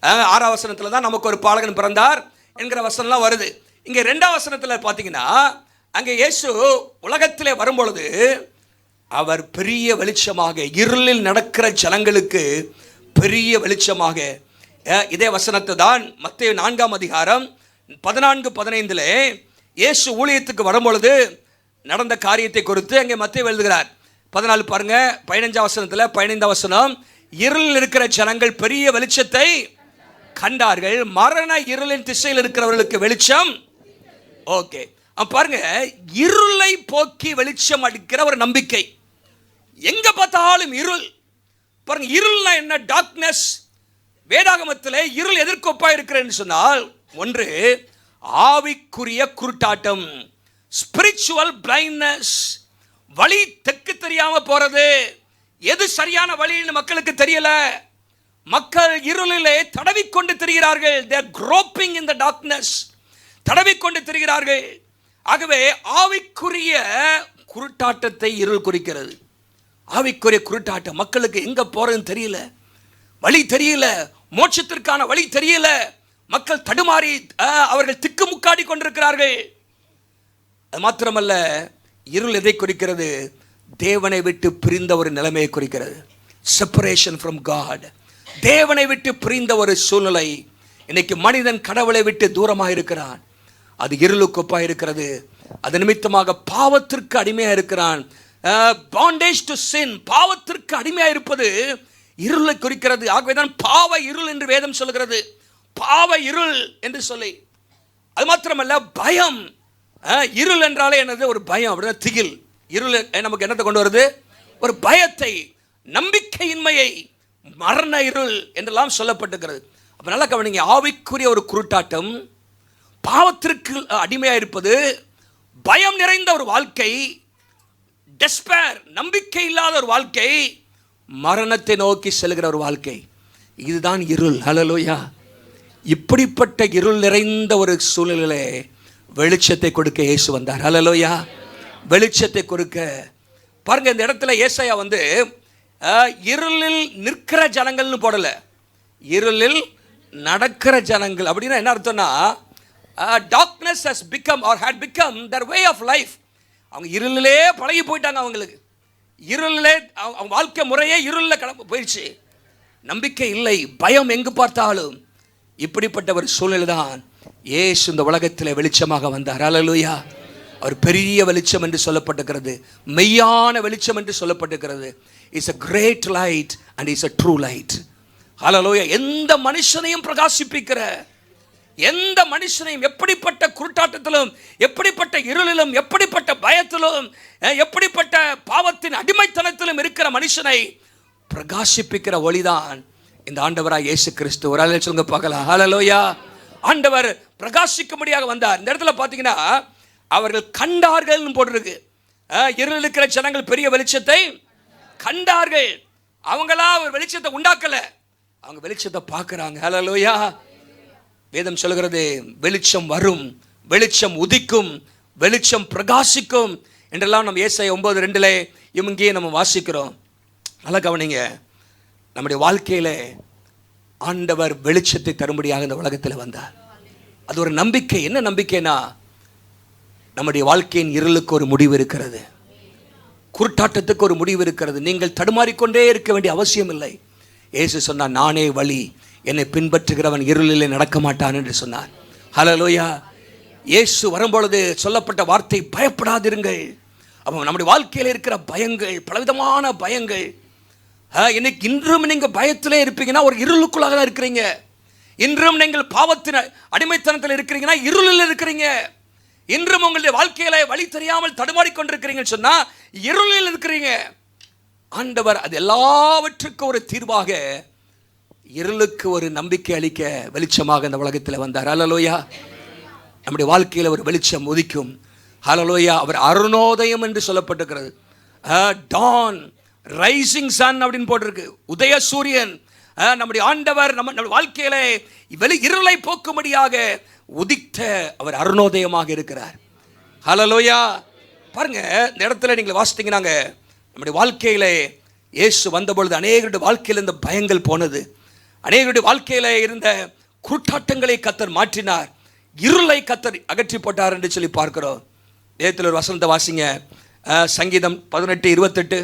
6ஆம் வசனத்துல தான் நமக்கு ஒரு பாலகன் பிறந்தார் என்கிற வசனம்லாம் வருது. இங்க 2ஆம் வசனத்துல பாத்தீங்கன்னா, அங்கே இயேசு உலகத்திலே வரும்பொழுது அவர் பெரிய வெளிச்சமாக, இருளில் நடக்கிற ஜனங்களுக்கு பெரிய வெளிச்சமாக, இதே வசனத்தை தான் மத்தேயு 4ஆம் அதிகாரம் 14-15 இயேசு ஊழியத்துக்கு வரும்பொழுது நடந்த காரியத்தை குறித்து அங்கே மத்தேயு எழுதுகிறார். 14 பாருங்க, 15ஆம் வசனத்தில் 15ஆம் வசனம், இருளில் இருக்கிற ஜனங்கள் பெரிய வெளிச்சத்தை கண்டார்கள், மரண இருளின் திசையில் இருக்கிறவர்களுக்கு வெளிச்சம். ஓகே, பாருங்க, இருளை போக்கி வெளிச்சம் அளிக்கிற ஒரு நம்பிக்கை. எங்க பார்த்தாலும் இருள். பாருங்க, இருள்னா என்ன? டார்க்னஸ். வேதாகமத்தில் இருள் எதற்கொப்பா இருக்கிறேன்னு சொன்னால், ஒன்று ஆவிக்குரிய குருட்டாட்டம், ஸ்பிரிச்சுவல் பிளைண்ட்னஸ். வழி தெற்கு தெரியாம போறது, எது சரியான வழின்னு மக்களுக்கு தெரியல. மக்கள் இருளிலே தடவிக்கொண்டு திரிகிறார்கள். they are groping in the darkness, தடவிக்கொண்டு திரிகிறார்கள். ஆகவே ஆவிக்குரிய குருட்டாட்டத்தை இருள் குறிக்கிறது. ஆவிக்குரிய குருட்டாட்டம், மக்களுக்கு எங்க போறதுன்னு தெரியல, வழி தெரியல, மோட்சத்திற்கான வழி தெரியல. மக்கள் தடுமாறி அவர்கள் திக்குமுக்காடி கொண்டிருக்கிறார்கள். அது மாத்திரமல்ல, இருள் எதை குறிக்கிறது? தேவனை விட்டு பிரிந்த ஒரு நிலைமையை குறிக்கிறது. Separation from God. தேவனை விட்டு பிரிந்த ஒரு சூழ்நிலை. இன்னைக்கு மனிதன் கடவுளை விட்டு தூரமாக இருக்கிறான். அது இருளுக்கு இருக்கிறது. அது நிமித்தமாக பாவத்திற்கு அடிமையாக இருக்கிறான். பாண்டேஜ் டு சின், பாவத்திற்கு அடிமையாக இருப்பது இருளை குறிக்கிறது. ஆகவேதான் பாவ இருள் என்று வேதம் சொல்கிறது. பாவ இருள் என்று சொல்லி, அது மாத்திரமல்ல பயம். இருள் என்றாலே என்னது? ஒரு பயம், அப்படின்னா திகில். இருள் நமக்கு என்னத்தை கொண்டு வருது? ஒரு பயத்தை, நம்பிக்கையின்மையை, மரண இருள் என்றெல்லாம் சொல்லப்பட்டிருக்கிறது. அப்ப நல்லா கவனிங்க, ஆவிக்குரிய ஒரு குருட்டாட்டம், பாவத்திற்கு அடிமையாக இருப்பது, பயம் நிறைந்த ஒரு வாழ்க்கை, டெஸ்பேர், நம்பிக்கை இல்லாத ஒரு வாழ்க்கை, மரணத்தை நோக்கி செல்கிற ஒரு வாழ்க்கை, இதுதான் இருள். ஹல்லேலூயா. இப்படிப்பட்ட இருள் நிறைந்த ஒரு சூழ்நிலையிலே வெளிச்சத்தை கொடுக்க இயேசு வந்தார். ஹல்லேலூயா. வெளிச்சத்தை கொடுக்க. பாருங்க, இந்த இடத்துல ஏசாயா இருளில் நிற்கிற ஜனங்கள்னு போடல, இருளில் நடக்கிற ஜனங்கள். அப்படின்னா என்ன அர்த்தம்னா, darkness has become or had become their way of life. அவங்க இருளிலே பழகி போயிட்டாங்க. அவங்களுக்கு இருளிலே அவங்க வாழ்க்கை முறையே இருளில் கடந்து போயிடுச்சு. நம்பிக்கை இல்லை, பயம் எங்கு பார்த்தாலும். இப்படிப்பட்ட ஒரு சூழ்நிலை தான் இயேசு இந்த உலகத்தில் வெளிச்சமாக வந்தார். ஹல்லேலூயா. அவர் பெரிய வெளிச்சம் என்று சொல்லப்பட்டிருக்கிறது, மெய்யான வெளிச்சம் என்று சொல்லப்பட்டிருக்கிறது. Is a great light and is a true light. ஹல்லேலூயா. எந்த மனுஷனையும் பிரகாசிப்பிக்கிற, எந்த மனுஷனையும் எப்படிப்பட்ட குருட்டாட்டத்திலும், எப்படிப்பட்ட இருளிலும், எப்படிப்பட்ட பயத்திலும், எப்படிப்பட்ட பாவத்தின் அடிமைத்தனத்திலும் இருக்கிற மனுஷனை பிரகாசிப்பிக்கிற ஒளிதான் இந்த ஆண்டவராய் இயேசு கிறிஸ்து. ஒரு ஆளு சொல்லுங்க பார்க்கலாம். ஹல்லேலூயா. ஆண்டவர் பிரகாசிக்கும்படியாக வந்தார். இந்த இடத்துல பார்த்தீங்கன்னா, அவர்கள் கண்டார்கள் போட்டிருக்கு. இருளில் இருக்கிற ஜனங்கள் பெரிய வெளிச்சத்தை கண்டார்கள். அவங்களா ஒரு வெளிச்சத்தை உண்டாக்கல, அவங்க வெளிச்சத்தை பார்க்கிறாங்க. ஹல்லேலூயா. வேதம் சொல்கிறது, வெளிச்சம் வரும், வெளிச்சம் உதிக்கும், வெளிச்சம் பிரகாசிக்கும் என்றெல்லாம் நம்ம ஏசாயா 9:2 இங்கேயே நம்ம வாசிக்கிறோம். நல்லா கவனிங்க, நம்முடைய வாழ்க்கையில் ஆண்டவர் வெளிச்சத்தை தரும்படியாக இந்த உலகத்தில் வந்தார். அது ஒரு நம்பிக்கை. என்ன நம்பிக்கைனா, நம்முடைய வாழ்க்கையின் இருளுக்கு ஒரு முடிவு இருக்கிறது, குருட்டாட்டத்துக்கு ஒரு முடிவு இருக்கிறது. நீங்கள் தடுமாறிக்கொண்டே இருக்க வேண்டிய அவசியம் இல்லை. இயேசு சொன்னார், நானே வழி, என்னை பின்பற்றுகிறவன் இருளிலே நடக்க மாட்டான் என்று சொன்னார். ஹல்லேலூயா. இயேசு வரும்பொழுது சொல்லப்பட்ட வார்த்தை, பயப்படாதிருங்கள். அப்போ நம்முடைய வாழ்க்கையில் இருக்கிற பயங்கள், பலவிதமான பயங்கள், இன்னைக்கு இன்றும் நீங்கள் பயத்திலே இருப்பீங்கன்னா ஒரு இருளுக்குள்ளாக தான் இருக்கிறீங்க. இன்றும் நீங்கள் பாவத்தின் அடிமைத்தனத்தில் இருக்கிறீங்கன்னா இருளில் இருக்கிறீங்க. இன்றும் உங்களுடைய வாழ்க்கையில வழி தெரியாமல் தடுமாறிக்கொண்டிருக்கிறீங்கன்னு சொன்னா இருளில் இருக்கிறீங்க. ஆண்டவர் அது எல்லாவற்றுக்கும் ஒரு தீர்வாக, இருளுக்கு ஒரு நம்பிக்கை அளிக்க வெளிச்சமாக இந்த உலகத்தில் வந்தார். ஹல்லேலூயா. நம்முடைய வாழ்க்கையில் ஒரு வெளிச்சம் உதிக்கும். ஹல்லேலூயா. அவர் அருணோதயம் என்று சொல்லப்பட்டிருக்கிறது. டான், ரைசிங் சன் அப்படின்னு போட்டிருக்கு. உதய சூரியன். நம்முடைய ஆண்டவர் நம்ம வாழ்க்கையில இருளை போக்கும்படியாக உதித்த அவர் அருணோதயமாக இருக்கிறார். ஹல்லேலூயா. பாருங்க, இந்த இடத்துல நீங்கள் வாசித்தீங்கன்னாங்க, நம்முடைய வாழ்க்கையில இயேசு வந்தபொழுது அநேகருடைய வாழ்க்கையில் இந்த பயங்கள் போனது. அநேகருடைய வாழ்க்கையில இருந்த குருட்டாட்டங்களை கர்த்தர் மாற்றினார். இருளை கர்த்தர் அகற்றி போட்டார் என்று சொல்லி பார்க்கிறோம். வேதத்தில் ஒரு வசனத்தை வாசிங்க. சங்கீதம் 18:28.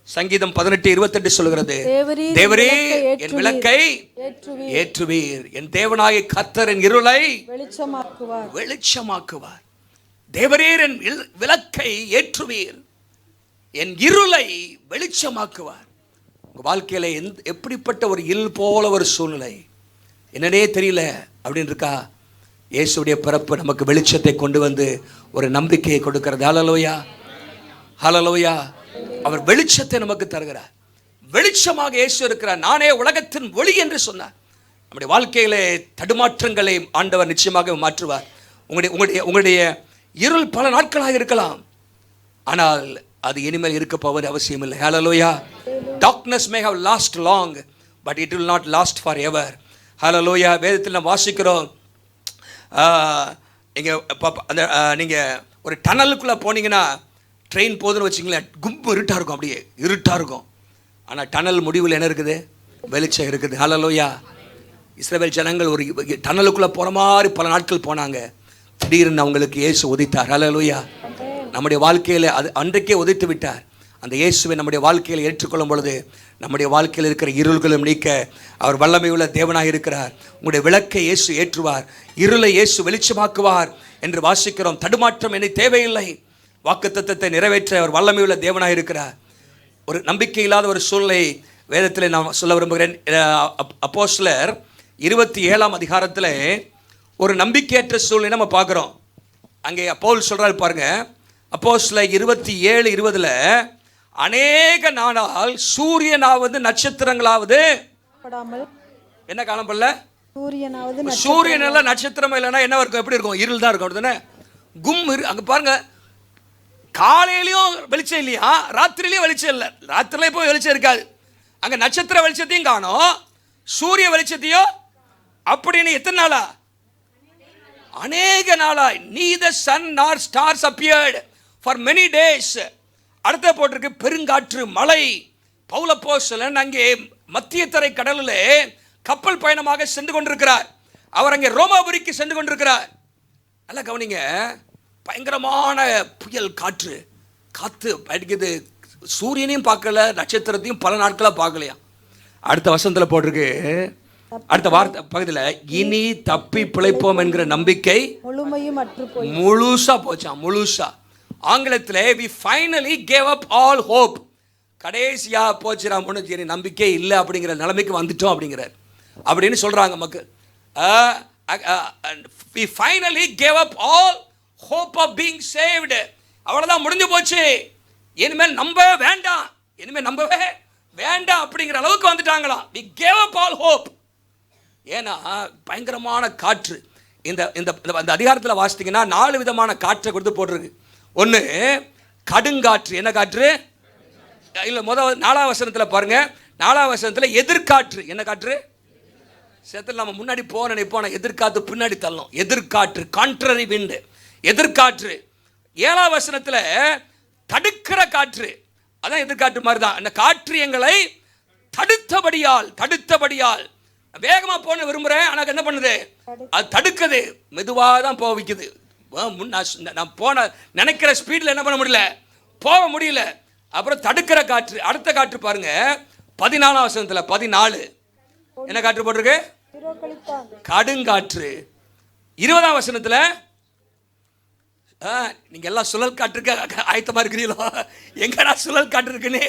சங்கீதம் 18:28 சொல்கிறது, தேவரே என் விளக்கை ஏற்றுவீர், என் தேவனாகிய கர்த்தர் என் இருளை வெளிச்சமாக்குவார். தேவரீர் என் விளக்கை ஏற்றுவீர், என் இருளை வெளிச்சமாக்குவார். உங்க வாழ்க்கையில எப்படிப்பட்ட ஒரு இருள் போல ஒரு சூழ்நிலை என்னன்னே தெரியல அப்படின்னு இருக்கா, இயேசுடைய பிறப்பு நமக்கு வெளிச்சத்தை கொண்டு வந்து ஒரு நம்பிக்கையை கொடுக்கிறது. ஹல்லேலூயா, ஹல்லேலூயா. அவர் வெளிச்சத்தை நமக்கு தருகிறார். வெளிச்சமாக இயேசு இருக்கிறார். நானே உலகத்தின் ஒளி என்று சொன்னார். நம்முடைய வாழ்க்கையிலே தடுமாற்றங்களை ஆண்டவர் நிச்சயமாக மாற்றுவார். உங்களுடைய இருள் பல நாட்களாக இருக்கலாம், ஆனால் அது இனிமேல் இருக்க போவது அவசியம் இல்லை. ஹல்லேலூயா. Darkness may have last long, but it will not last forever. ஹல்லேலூயா. வேதத்தில் நாம் வாசிக்கிறோம், நீங்கள் ஒரு டனலுக்குள்ளே போனீங்கன்னா, ட்ரெயின் போகுதுன்னு வச்சிங்களேன், கும்பு இருட்டாக இருக்கும், அப்படியே இருட்டாக இருக்கும். ஆனால் டனல் முடிவில் என்ன இருக்குது? வெளிச்சம் இருக்குது. ஹல்லேலூயா. இஸ்ரவேல் ஜனங்கள் ஒரு டனலுக்குள்ளே போகிற மாதிரி பல நாட்கள் போனாங்க. திடீர்னு அவங்களுக்கு இயேசு உதித்தார். ஹல்லேலூயா. நம்முடைய வாழ்க்கையில் அது அன்றைக்கே உதித்து விட்டார். அந்த இயேசுவை நம்முடைய வாழ்க்கையில் ஏற்றுக்கொள்ளும் பொழுது நம்முடைய வாழ்க்கையில் இருக்கிற இருள்களும் நீக்க அவர் வல்லமை உள்ள தேவனாக இருக்கிறார். உங்களுடைய விளக்கை இயேசு ஏற்றுவார், இருளை இயேசு வெளிச்சமாக்குவார் என்று வாசிக்கிறோம். தடுமாற்றம் என்னை தேவையில்லை. வாக்குத்தத்தத்தை நிறைவேற்ற அவர் வல்லமை உள்ள தேவனாக இருக்கிறார். ஒரு நம்பிக்கை இல்லாத ஒரு சூழ்நிலை வேதத்தில் நான் சொல்ல விரும்புகிறேன். அப்போஸ்தலர் 27ஆம் அதிகாரத்தில் ஒரு நம்பிக்கையற்ற சூழ்நிலை நம்ம பார்க்குறோம். அங்கே பவுல் சொல்கிறாரு பாருங்க, அப்போஸ்தலர் 27:20 அநேக நாளால் சூரியனாவது நட்சத்திரங்களாவது என்ன காணப்படல. சூரியன் நட்சத்திரம் இல்லைன்னா என்ன இருக்கும்? எப்படி இருக்கும்? இருள் தான் இருக்கும். அப்படிதானே? அங்கே பாருங்க, காலையிலையும் வெளிச்சம் இல்லையா, ராத்திரிலையும் வெளிச்சம் இல்லை. ராத்திரில போய் வெளிச்சம் இருக்காது. அங்கே நட்சத்திர வெளிச்சத்தையும் காணும், சூரிய வெளிச்சத்தையும். அப்படின்னு எத்தனை நாளா? அநேக நாளாய். neither sun nor stars appeared for many days. அடுத்த போட்டிருக்கு பெருங்காற்று, மழை. பவுல் அப்போஸ்தலன் அங்கே மத்திய தரை கடலில் கப்பல் பயணமாக சென்று கொண்டிருக்கிறார். அவர் அங்கே ரோமாபுரிக்கு சென்று கொண்டிருக்கிறார். நல்லா கவனிங்க, பயங்கரமான புயல் காற்று, காற்று அடிக்குது. சூரியனையும் பார்க்கல, நட்சத்திரத்தையும் பல நாட்களாக பார்க்கலையா. அடுத்த வசனத்தில் போட்டிருக்கு, அடுத்த வார்த்தை பகுதியில், இனி தப்பி பிழைப்போம் என்கிற நம்பிக்கை முழுசா போச்சான். முழுசா. ஆங்கிலத்தில் we finally gave up all hope. கடைசியா போச்சுரா, முன்னு நம்பிக்கை இல்லை அப்படிங்கிற நிலைமைக்கு வந்துட்டோம் அப்படிங்கிறார். அப்படின்னு சொல்றாங்க மக்கள். we finally gave up all hope of being saved. அவ்வளோதான், முடிஞ்சு போச்சு, இனிமேல் நம்பவே வேண்டாம், இனிமேல் நம்பவே வேண்டாம் அப்படிங்கிற அளவுக்கு வந்துட்டாங்களாம். we gave up all hope. ஏன்னா பயங்கரமான காற்று. இந்த அதிகாரத்தில் வாசித்தீங்கன்னா 4 விதமான காற்றை கொடுத்து போட்டிருக்கு. ஒன்று கடுங்காற்று. என்ன காற்று? இல்லை, முதல் 4ஆம் வசனத்தில் பாருங்க. 4ஆம் வசனத்தில் எதிர்காற்று. என்ன காற்று? சேத்துல நம்ம முன்னாடி போக நினைப்போம், எதிர்காற்று பின்னாடி தள்ளணும். எதிர்காற்று, கான்ட்ரரி விண்டு, எதிர்காற்று. 7ஆம் வசனத்தில் தடுக்கிற காற்று. அதான் எதிர்காற்று மாதிரி தான். அந்த காற்று எங்களை தடுத்தபடியால் வேகமாக போன விரும்புகிறேன், ஆனால் என்ன பண்ணுது? அது தடுக்குது, மெதுவாக தான் போக வைக்குது. நான் போன நினைக்கிற ஸ்பீடில் என்ன பண்ண முடியல, போக முடியல. அப்புறம் தடுக்கிற காற்று. அடுத்த காற்று பாருங்க, 14ஆம் வசனத்தில் 14 என்ன காற்று போட்டிருக்கு? கடுங்காற்று. 20ஆம் வசனத்தில் நீங்க எல்லாம் சுழல் காற்றுக்கு ஆயத்தமா இருக்கிறீங்களோ? எங்கடா சுழல் காற்று இருக்குன்னு?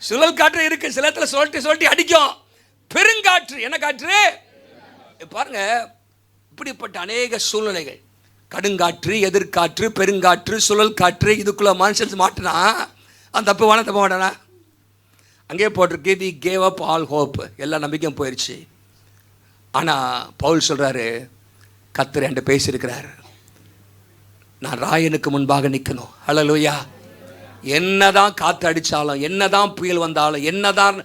சுழல் காற்று இருக்கு, சில இடத்துல சுழட்டி அடிக்கும். பெருங்காற்று. என்ன காற்று? பாருங்க, இப்படிப்பட்ட அநேக சூழ்நிலைகள், கடுங்காற்று, எதிர்காற்று, பெருங்காற்று, சுழல் காற்று. இதுக்குள்ள மனுஷன் மாட்டினா அந்த தப்பு மாட்டானா? அங்கே போட்டிருக்கு we gave up all hope. எல்லா நம்பிக்கையும் போயிடுச்சு. ஆனால் பவுல் சொல்கிறாரு, கர்த்தர் என்கிட்ட பேசியிருக்கிறார், நான் ராயனுக்கு முன்பாக நிற்கணும். ஹல்லேலூயா. என்னதான் காற்று அடித்தாலும், என்னதான் புயல் வந்தாலும், என்னதான்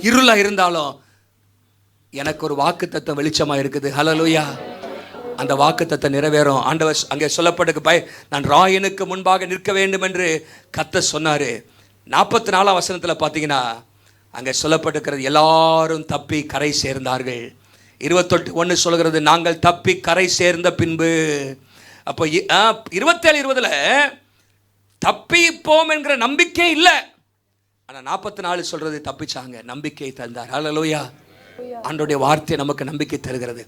இருளாக இருந்தாலும் எனக்கு ஒரு வாக்குத்தத்தம் வெளிச்சமாக இருக்குது. ஹல்லேலூயா. அந்த வாக்குத்தத்தம் நிறைவேறும். ஆண்டவர் அங்கே சொல்லப்பட்டிருக்கு, நான் ராயனுக்கு முன்பாக நிற்க வேண்டும் என்று கர்த்தர் சொன்னார். 44ஆம் வசனத்தில் பார்த்தீங்கன்னா அங்கே சொல்லப்பட்டிருக்கிறது, எல்லாரும் தப்பி கரை சேர்ந்தார்கள். 28:1 சொல்கிறது, நாங்கள் தப்பி கரை சேர்ந்த பின்பு. அப்போ 27:20 தப்பிப்போம் என்கிற நம்பிக்கை இல்லை. ஆனால் 44 சொல்றது தப்பிச்சாங்க, நம்பிக்கையை தந்தார். ஹல்லேலூயா. ஆண்டவருடைய வார்த்தை நமக்கு நம்பிக்கை தருகிறது.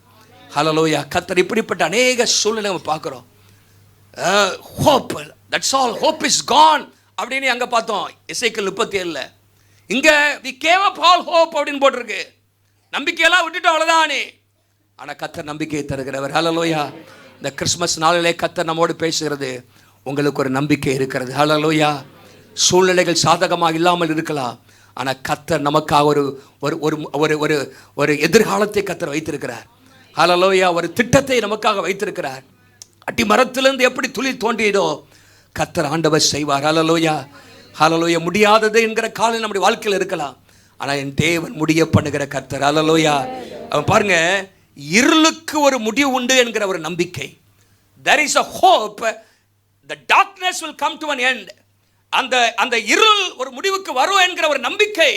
ஹல்லேலூயா. கர்த்தர் இப்படிப்பட்ட அநேக சூழ்நிலை நம்ம பார்க்குறோம். Hope, that's all, hope is gone அப்படின்னு அங்கே பார்த்தோம் எசேக்கியேல் 37. இங்கே we gave up all hope அப்படின்னு போட்டிருக்கு. நம்பிக்கையெல்லாம் விட்டுட்டோம், அவ்வளோதானே. ஆனால் கர்த்தர் நம்பிக்கையை தருகிறவர். ஹல்லேலூயா. இந்த கிறிஸ்மஸ் நாளிலே கர்த்தர் நம்மோடு பேசுகிறது, உங்களுக்கு ஒரு நம்பிக்கை இருக்கிறது. ஹல்லேலூயா. சூழ்நிலைகள் சாதகமாக இல்லாமல் இருக்கலாம், ஆனால் கர்த்தர் நமக்காக ஒரு ஒரு ஒரு ஒரு எதிர்காலத்தை கர்த்தர் வைத்திருக்கிறார். ஹல்லேலூயா. ஒரு திட்டத்தை நமக்காக வைத்திருக்கிறார். அடி மரத்திலிருந்து எப்படி துளிர் தோன்றியதோ கர்த்தர் ஆண்டவர் செய்வார். ஹல்லேலூயா. ஹல்லேலூயா. முடியாதது என்கிற காலம் நம்முடைய வாழ்க்கையில் இருக்கலாம், ஆனால் என் தேவன் முடிய பண்ணுகிற கர்த்தர். ஹல்லேலூயா. அவன் பாருங்க, இருளுக்கு ஒரு முடிவு உண்டு என்கிற ஒரு நம்பிக்கை. there is a hope, the darkness will come to an end. அந்த இருள் ஒரு முடிவுக்கு வரும் என்கிற ஒரு நம்பிக்கை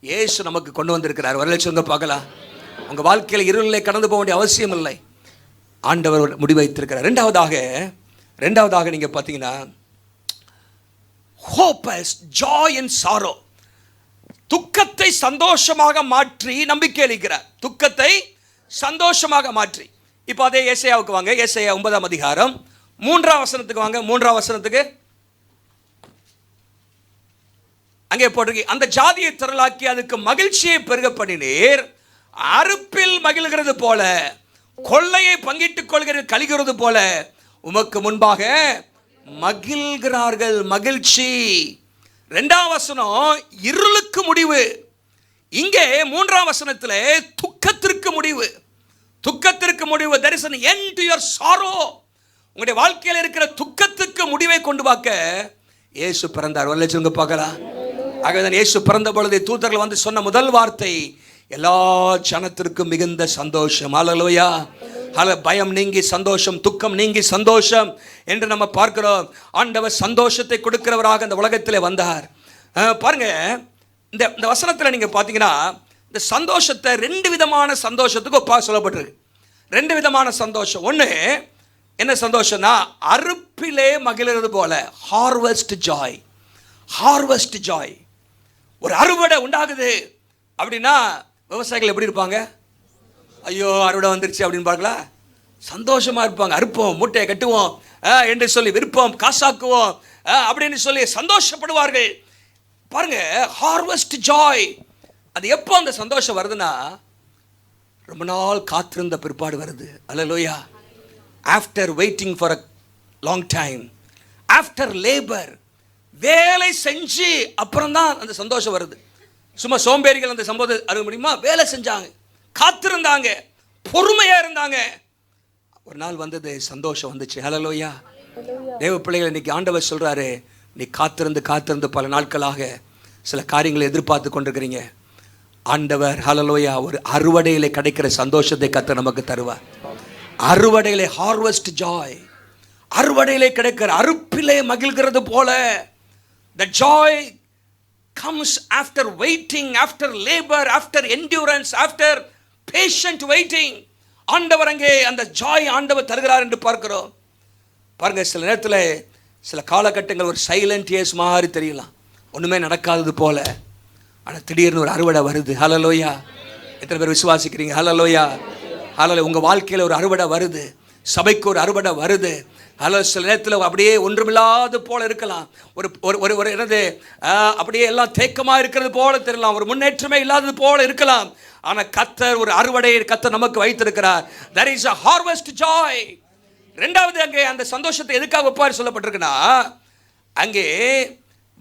இயேசு நமக்கு கொண்டு வந்திருக்கிறார். வரல சொல்லுங்க பார்க்கலாம். உங்க வாழ்க்கையில் இருளிலே கடந்து போக வேண்டிய அவசியம் இல்லை, ஆண்டவர் முடிவு வைத்திருக்கிறார். ரெண்டாவதாக நீங்க பார்த்தீங்கன்னா, hope is joy in sorrow. துக்கத்தை சந்தோஷமாக மாற்றி நம்பிக்கை அளிக்கிறார். துக்கத்தை சந்தோஷமாக மாற்றி. இப்போ அதே ஏசாயாவுக்கு வாங்க. ஏசாயா 9ஆம் அதிகாரம் 3ஆம் வசனத்துக்கு வாங்க. 3ஆம் வசனத்துக்கு அங்கே போட்டிருக்கு, அந்த ஜாதியை திரளாக்கி அதுக்கு மகிழ்ச்சியை பெருக பண்ணினீர், அறுப்பில் மகிழ்கிறது போல, கொள்ளையை பங்கிட்டுக் கொள்கிறது கழிகிறது போல உமக்கு முன்பாக மகிழ்கிறார்கள். மகிழ்ச்சி. 2ஆம் வசனம் இருளுக்கு முடிவு. இங்கே 3ஆம் வசனத்தில் துக்கத்திற்கு முடிவு. துக்கத்திற்கு முடிவு. there is an end to your sorrow. உங்களுடைய வாழ்க்கையில் இருக்கிற துக்கத்துக்கு முடிவை கொண்டு பார்க்க இயேசு பிறந்தார். வரல சொல்லுங்க பார்க்கலாம். ஆகவே இயேசு பிறந்த பொழுது தூதர்கள் வந்து சொன்ன முதல் வார்த்தை, எல்லா ஜனத்திற்கும் மிகுந்த சந்தோஷம். ஹல்லேலூயா. பயம் நீங்கி சந்தோஷம், துக்கம் நீங்கி சந்தோஷம் என்று நம்ம பார்க்கிறோம். ஆண்டவர் சந்தோஷத்தை கொடுக்கிறவராக இந்த உலகத்திலே வந்தார். பாருங்க, இந்த வசனத்தில் நீங்க பார்த்தீங்கன்னா, இந்த சந்தோஷத்தை 2 விதமான சந்தோஷத்துக்கு ஒப்பா சொல்லப்பட்டிருக்கு. 2 விதமான சந்தோஷம். ஒன்று என்ன சந்தோஷம்னா, அறுப்பிலே மகிழ்கிறது போல, ஹார்வெஸ்ட் ஜாய். Harvest Joy. ஒரு அறுவடை உண்டாகுது அப்படின்னா விவசாயிகள் எப்படி இருப்பாங்க? ஐயோ அறுவடை வந்துருச்சு அப்படின்னு பார்க்கல, சந்தோஷமா இருப்பாங்க. அறுப்போம், மூட்டையை கட்டுவோம் என்று சொல்லி, விற்போம், காசாக்குவோம் அப்படின்னு சொல்லி சந்தோஷப்படுவார்கள். பாருங்க, ஹார்வெஸ்ட் ஜாய். அது எப்போ அந்த சந்தோஷம் வருதுன்னா, ரொம்ப நாள் காத்திருந்த பிற்பாடு வருது. அல்லேலூயா. After waiting for a long time, after labour, வேலை செஞ்சு அப்புறம் தான் அந்த சந்தோஷம் வருது. சும்மா சோம்பேறிகள் அந்த சம்பவத்தை அறிய முடியுமா? வேலை செஞ்சாங்க, காத்திருந்தாங்க, பொறுமையா இருந்தாங்க. ஒரு நாள் வந்தது, சந்தோஷம் வந்துச்சு. ஹல்லேலூயா. தேவ பிள்ளைகள், இன்னைக்கு ஆண்டவர் சொல்றாரு, நீ காத்திருந்து பல நாட்களாக சில காரியங்களை எதிர்பார்த்து கொண்டிருக்கிறீங்க. ஆண்டவர் ஹல்லேலூயா ஒரு அறுவடையிலே கிடைக்கிற சந்தோஷத்தை கர்த்தர் நமக்கு தருவார். அறுவடையிலே, ஹார்வெஸ்ட் ஜாய். அறுவடையிலே கிடைக்கிற, அறுப்பிலே மகிழ்கிறது போல. The joy comes after waiting, after labor, after endurance, after patient waiting. ஆண்டவர் அங்கே அந்த ஜாய் ஆண்டவர் தருகிறார் என்று பார்க்கிறோம். பாருங்க, சில நேரத்தில் சில காலகட்டங்கள் ஒரு சைலண்ட் இயர்ஸ் மாதிரி தெரியலாம், ஒன்றுமே நடக்காதது போல. ஆனால் திடீர்னு ஒரு அறுவடை வருது. ஹல்லேலூயா. எத்தனை பேர் விசுவாசிக்கிறீங்க? ஹல்லேலூயா. ஹல்லேலூயா. உங்கள் வாழ்க்கையில் ஒரு அறுவடை வருது, சபைக்கு ஒரு அறுவடை வருது. ஹல்லேலூயா. சில நேரத்தில் அப்படியே ஒன்றுமில்லாத போல இருக்கலாம், ஒரு ஒரு ஒரு என்னது அப்படியே எல்லாம் தேக்கமாக இருக்கிறது போல தெரியலாம், ஒரு முன்னேற்றமே இல்லாதது போல இருக்கலாம். ஆனால் கர்த்தர் ஒரு அறுவடையை கர்த்தர் நமக்கு வைத்திருக்கிறார். There is a harvest joy. ரெண்டாவது, அங்கே அந்த சந்தோஷத்தை எதுக்காக ஒப்பாரி சொல்லப்பட்டிருக்குன்னா, அங்கே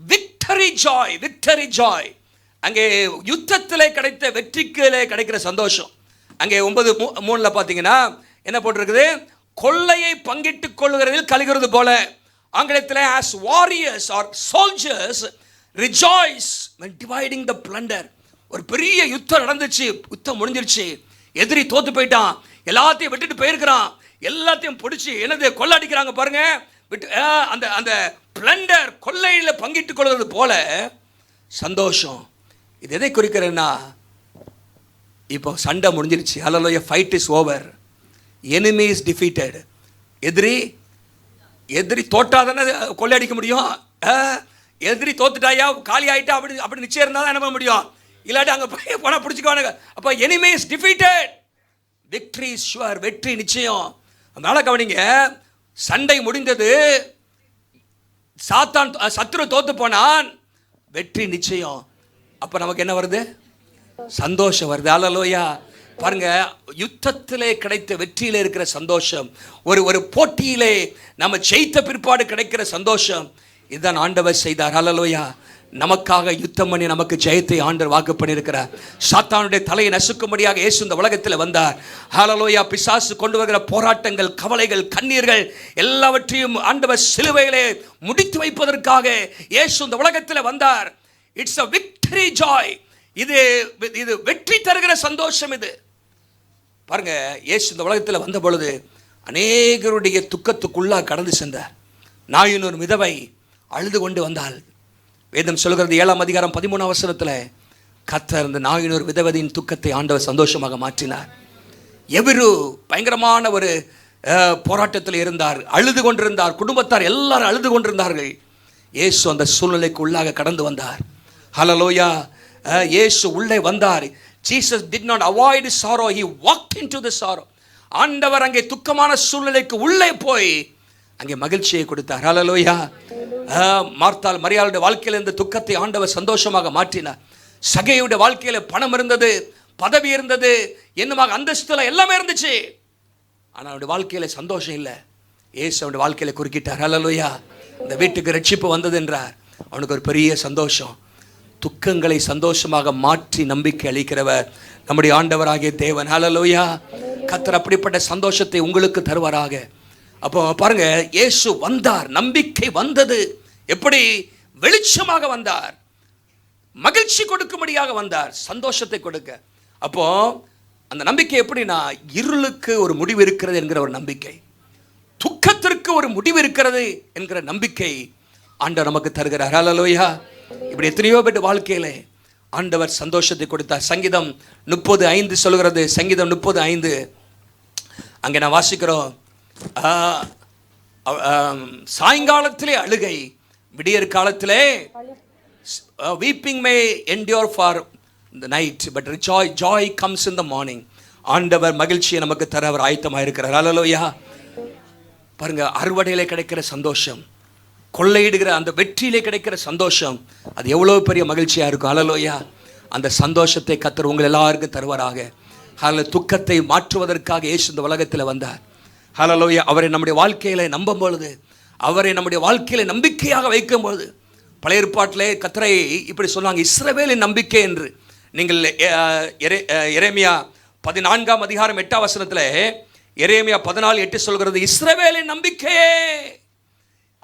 விக்டரி ஜாய். Victory Joy. அங்கே யுத்தத்திலே கிடைத்த வெற்றிக்கிலே கிடைக்கிற சந்தோஷம். அங்கே 9:3 பார்த்தீங்கன்னா என்ன போட்டிருக்குது? கொள்ளையை பங்கிட்டுக் கொள்ளுகிறதில் கழிகிறது போல. ஆங்கிலத்தில் as warriors or soldiers rejoice when dividing the plunder. ஒரு பெரிய யுத்தம் நடந்துச்சு, யுத்தம் முடிஞ்சிருச்சு, எதிரி தோத்து போயிட்டான், எல்லாத்தையும் விட்டுட்டு போயிருக்கிறான், எல்லாத்தையும் பிடிச்சி என்னது கொள்ளடிக்கிறாங்க பாருங்க, விட்டு அந்த அந்த பிளண்டர் கொள்ளையில் பங்கிட்டுக் கொள்வது போல சந்தோஷம். இது எதை குறிக்கிறேன்னா, இப்போ சண்டை முடிஞ்சிருச்சு, hallelujah, fight is over, enemy is defeated. எதிரி தோட்டாதானே கொள்ளையடிக்க முடியும். எதிரி தோத்துட்டாயா, காலி ஆகிட்டா, அப்படி நிச்சயம் இருந்தால் தான் என்ன பண்ண முடியும், இல்லாட்டி அங்கே போய் போனால் பிடிச்சிக்குவானுங்க. அப்போ enemy is defeated, victory is sure, வெற்றி நிச்சயம். அதனால கவனிங்க, சண்டை முடிந்தது, சாத்தான் சத்துரு தோத்து போனான், வெற்றி நிச்சயம். அப்போ நமக்கு என்ன வருது, சந்தோஷம் வருது. ஹல்லேலூயா. பாருங்க, யுத்தத்திலே கிடைத்த வெற்றியிலே இருக்கிற சந்தோஷம், ஒரு போட்டியிலே நம்ம ஜெயித்த பிற்பாடு கிடைக்கிற சந்தோஷம், இதுதான் ஆண்டவர் செய்தார். ஹல்லேலூயா. நமக்காக யுத்தம் பண்ணி நமக்கு ஜெயத்தை ஆண்டவர் வாக்கு பண்ணியிருக்கிறார். சாத்தானுடைய தலையை நசுக்கும்படியாக இயேசு இந்த உலகத்தில் வந்தார். ஹல்லேலூயா. பிசாசு கொண்டு வருகிற போராட்டங்கள், கவலைகள், கண்ணீர்கள் எல்லாவற்றையும் ஆண்டவர் சிலுவையிலே முடித்து வைப்பதற்காக இயேசு இந்த உலகத்தில் வந்தார். It's a victory joy. இது வெற்றி தருகிற சந்தோஷம். இது பாருங்க, இயேசு இந்த உலகத்தில் வந்த பொழுது அநேகருடைய துக்கத்துக்குள்ளா கடந்து சென்றார். நாயினொரு விதவை அழுது கொண்டு வந்தாள். வேதம் சொல்கிறது 7ஆம் அதிகாரம் 13ஆம் வசனத்தில், கர்த்தர் இந்த நாயினொரு விதவதியின் துக்கத்தை ஆண்டவர் சந்தோஷமாக மாற்றினார். எவரு பயங்கரமான ஒரு போராட்டத்தில் இருந்தார், அழுது கொண்டிருந்தார், குடும்பத்தார் எல்லாரும் அழுது கொண்டிருந்தார்கள். இயேசு அந்த சூழ்நிலைக்கு உள்ளாக கடந்து வந்தார். ஹல்லேலூயா. இயேசு உள்ளே வந்தார். Jesus did not avoid sorrow, he walked into the sorrow. ஆண்டவர் அங்கே துக்கமான சூழ்நிலைக்கு உள்ளே போய் அங்கே மகிழ்ச்சியை கொடுத்தார். ஹல்லேலூயா. மார்த்தாள் மரியாளுடைய வாழ்க்கையில் இருந்த துக்கத்தை ஆண்டவர் சந்தோஷமாக மாற்றினார். சகேயுடைய வாழ்க்கையில் பணம் இருந்தது, பதவி இருந்தது, என்னமாக அந்தஸ்துல எல்லாமே இருந்துச்சு, ஆனால் அவனுடைய வாழ்க்கையில் சந்தோஷம் இல்லை. இயேசு அவனுடைய வாழ்க்கையில் குறுக்கிட்டார். ஹல்லேலூயா. இந்த வீட்டுக்கு ரட்சிப்பு வந்தது என்றார். அவனுக்கு ஒரு பெரிய சந்தோஷம். துக்கங்களை சந்தோஷமாக மாற்றி நம்பிக்கை அளிக்கிறவர் நம்முடைய ஆண்டவராகிய தேவன். ஹல்லேலூயா. கர்த்தர் அப்படிப்பட்ட சந்தோஷத்தை உங்களுக்கு தருவாராக. அப்போ பாருங்க, இயேசு வந்தார், நம்பிக்கை வந்தது. எப்படி? வெளிச்சமாக வந்தார், மகிழ்ச்சி கொடுக்கும்படியாக வந்தார், சந்தோஷத்தை கொடுக்க. அப்போ அந்த நம்பிக்கை எப்படின்னா, இருளுக்கு ஒரு முடிவு இருக்கிறது என்கிற ஒரு நம்பிக்கை, துக்கத்திற்கு ஒரு முடிவு இருக்கிறது என்கிற நம்பிக்கை ஆண்டவர் நமக்கு தருகிறார். ஹல்லேலூயா. இப்படி எத்தனையோ பேர் வாழ்க்கையில ஆண்டவர் சந்தோஷத்தை கொடுத்தார். சங்கீதம் 30:5 சொல்கிறது. சங்கீதம் 30:5 அங்கே நான் வாசிக்கிறோம், சாயங்காலத்திலே அழுகை, விடியற் காலத்திலே weeping may endure for the night but joy comes in the morning. ஆண்டவர் மகிழ்ச்சியை நமக்கு தர அவர் ஆயத்தமாக இருக்கிறார். ஹல்லேலூயா. பாருங்க, அறுவடையிலே கிடைக்கிற சந்தோஷம், கொள்ளையிடுகிற அந்த வெற்றியிலே கிடைக்கிற சந்தோஷம், அது எவ்வளோ பெரிய மகிழ்ச்சியாக இருக்கும். ஹல்லேலூயா. அந்த சந்தோஷத்தை கர்த்தர் உங்கள் எல்லாருக்கும் தருவாராக. துக்கத்தை மாற்றுவதற்காக இயேசு இந்த உலகத்தில் வந்தார். ஹல்லேலூயா. அவரை நம்முடைய வாழ்க்கையில் நம்பும் பொழுது, அவரை நம்முடைய வாழ்க்கையில் நம்பிக்கையாக வைக்கும் பொழுது, பழைய ஏற்பாட்டிலே கர்த்தரை இப்படி சொன்னாங்க, இஸ்ரவேலின் நம்பிக்கை என்று. நீங்கள் எரேமியா 14ஆம் அதிகாரம் 8ஆம் வசனத்தில் எரேமியா 14:8 சொல்கிறது, இஸ்ரவேலின் நம்பிக்கையே,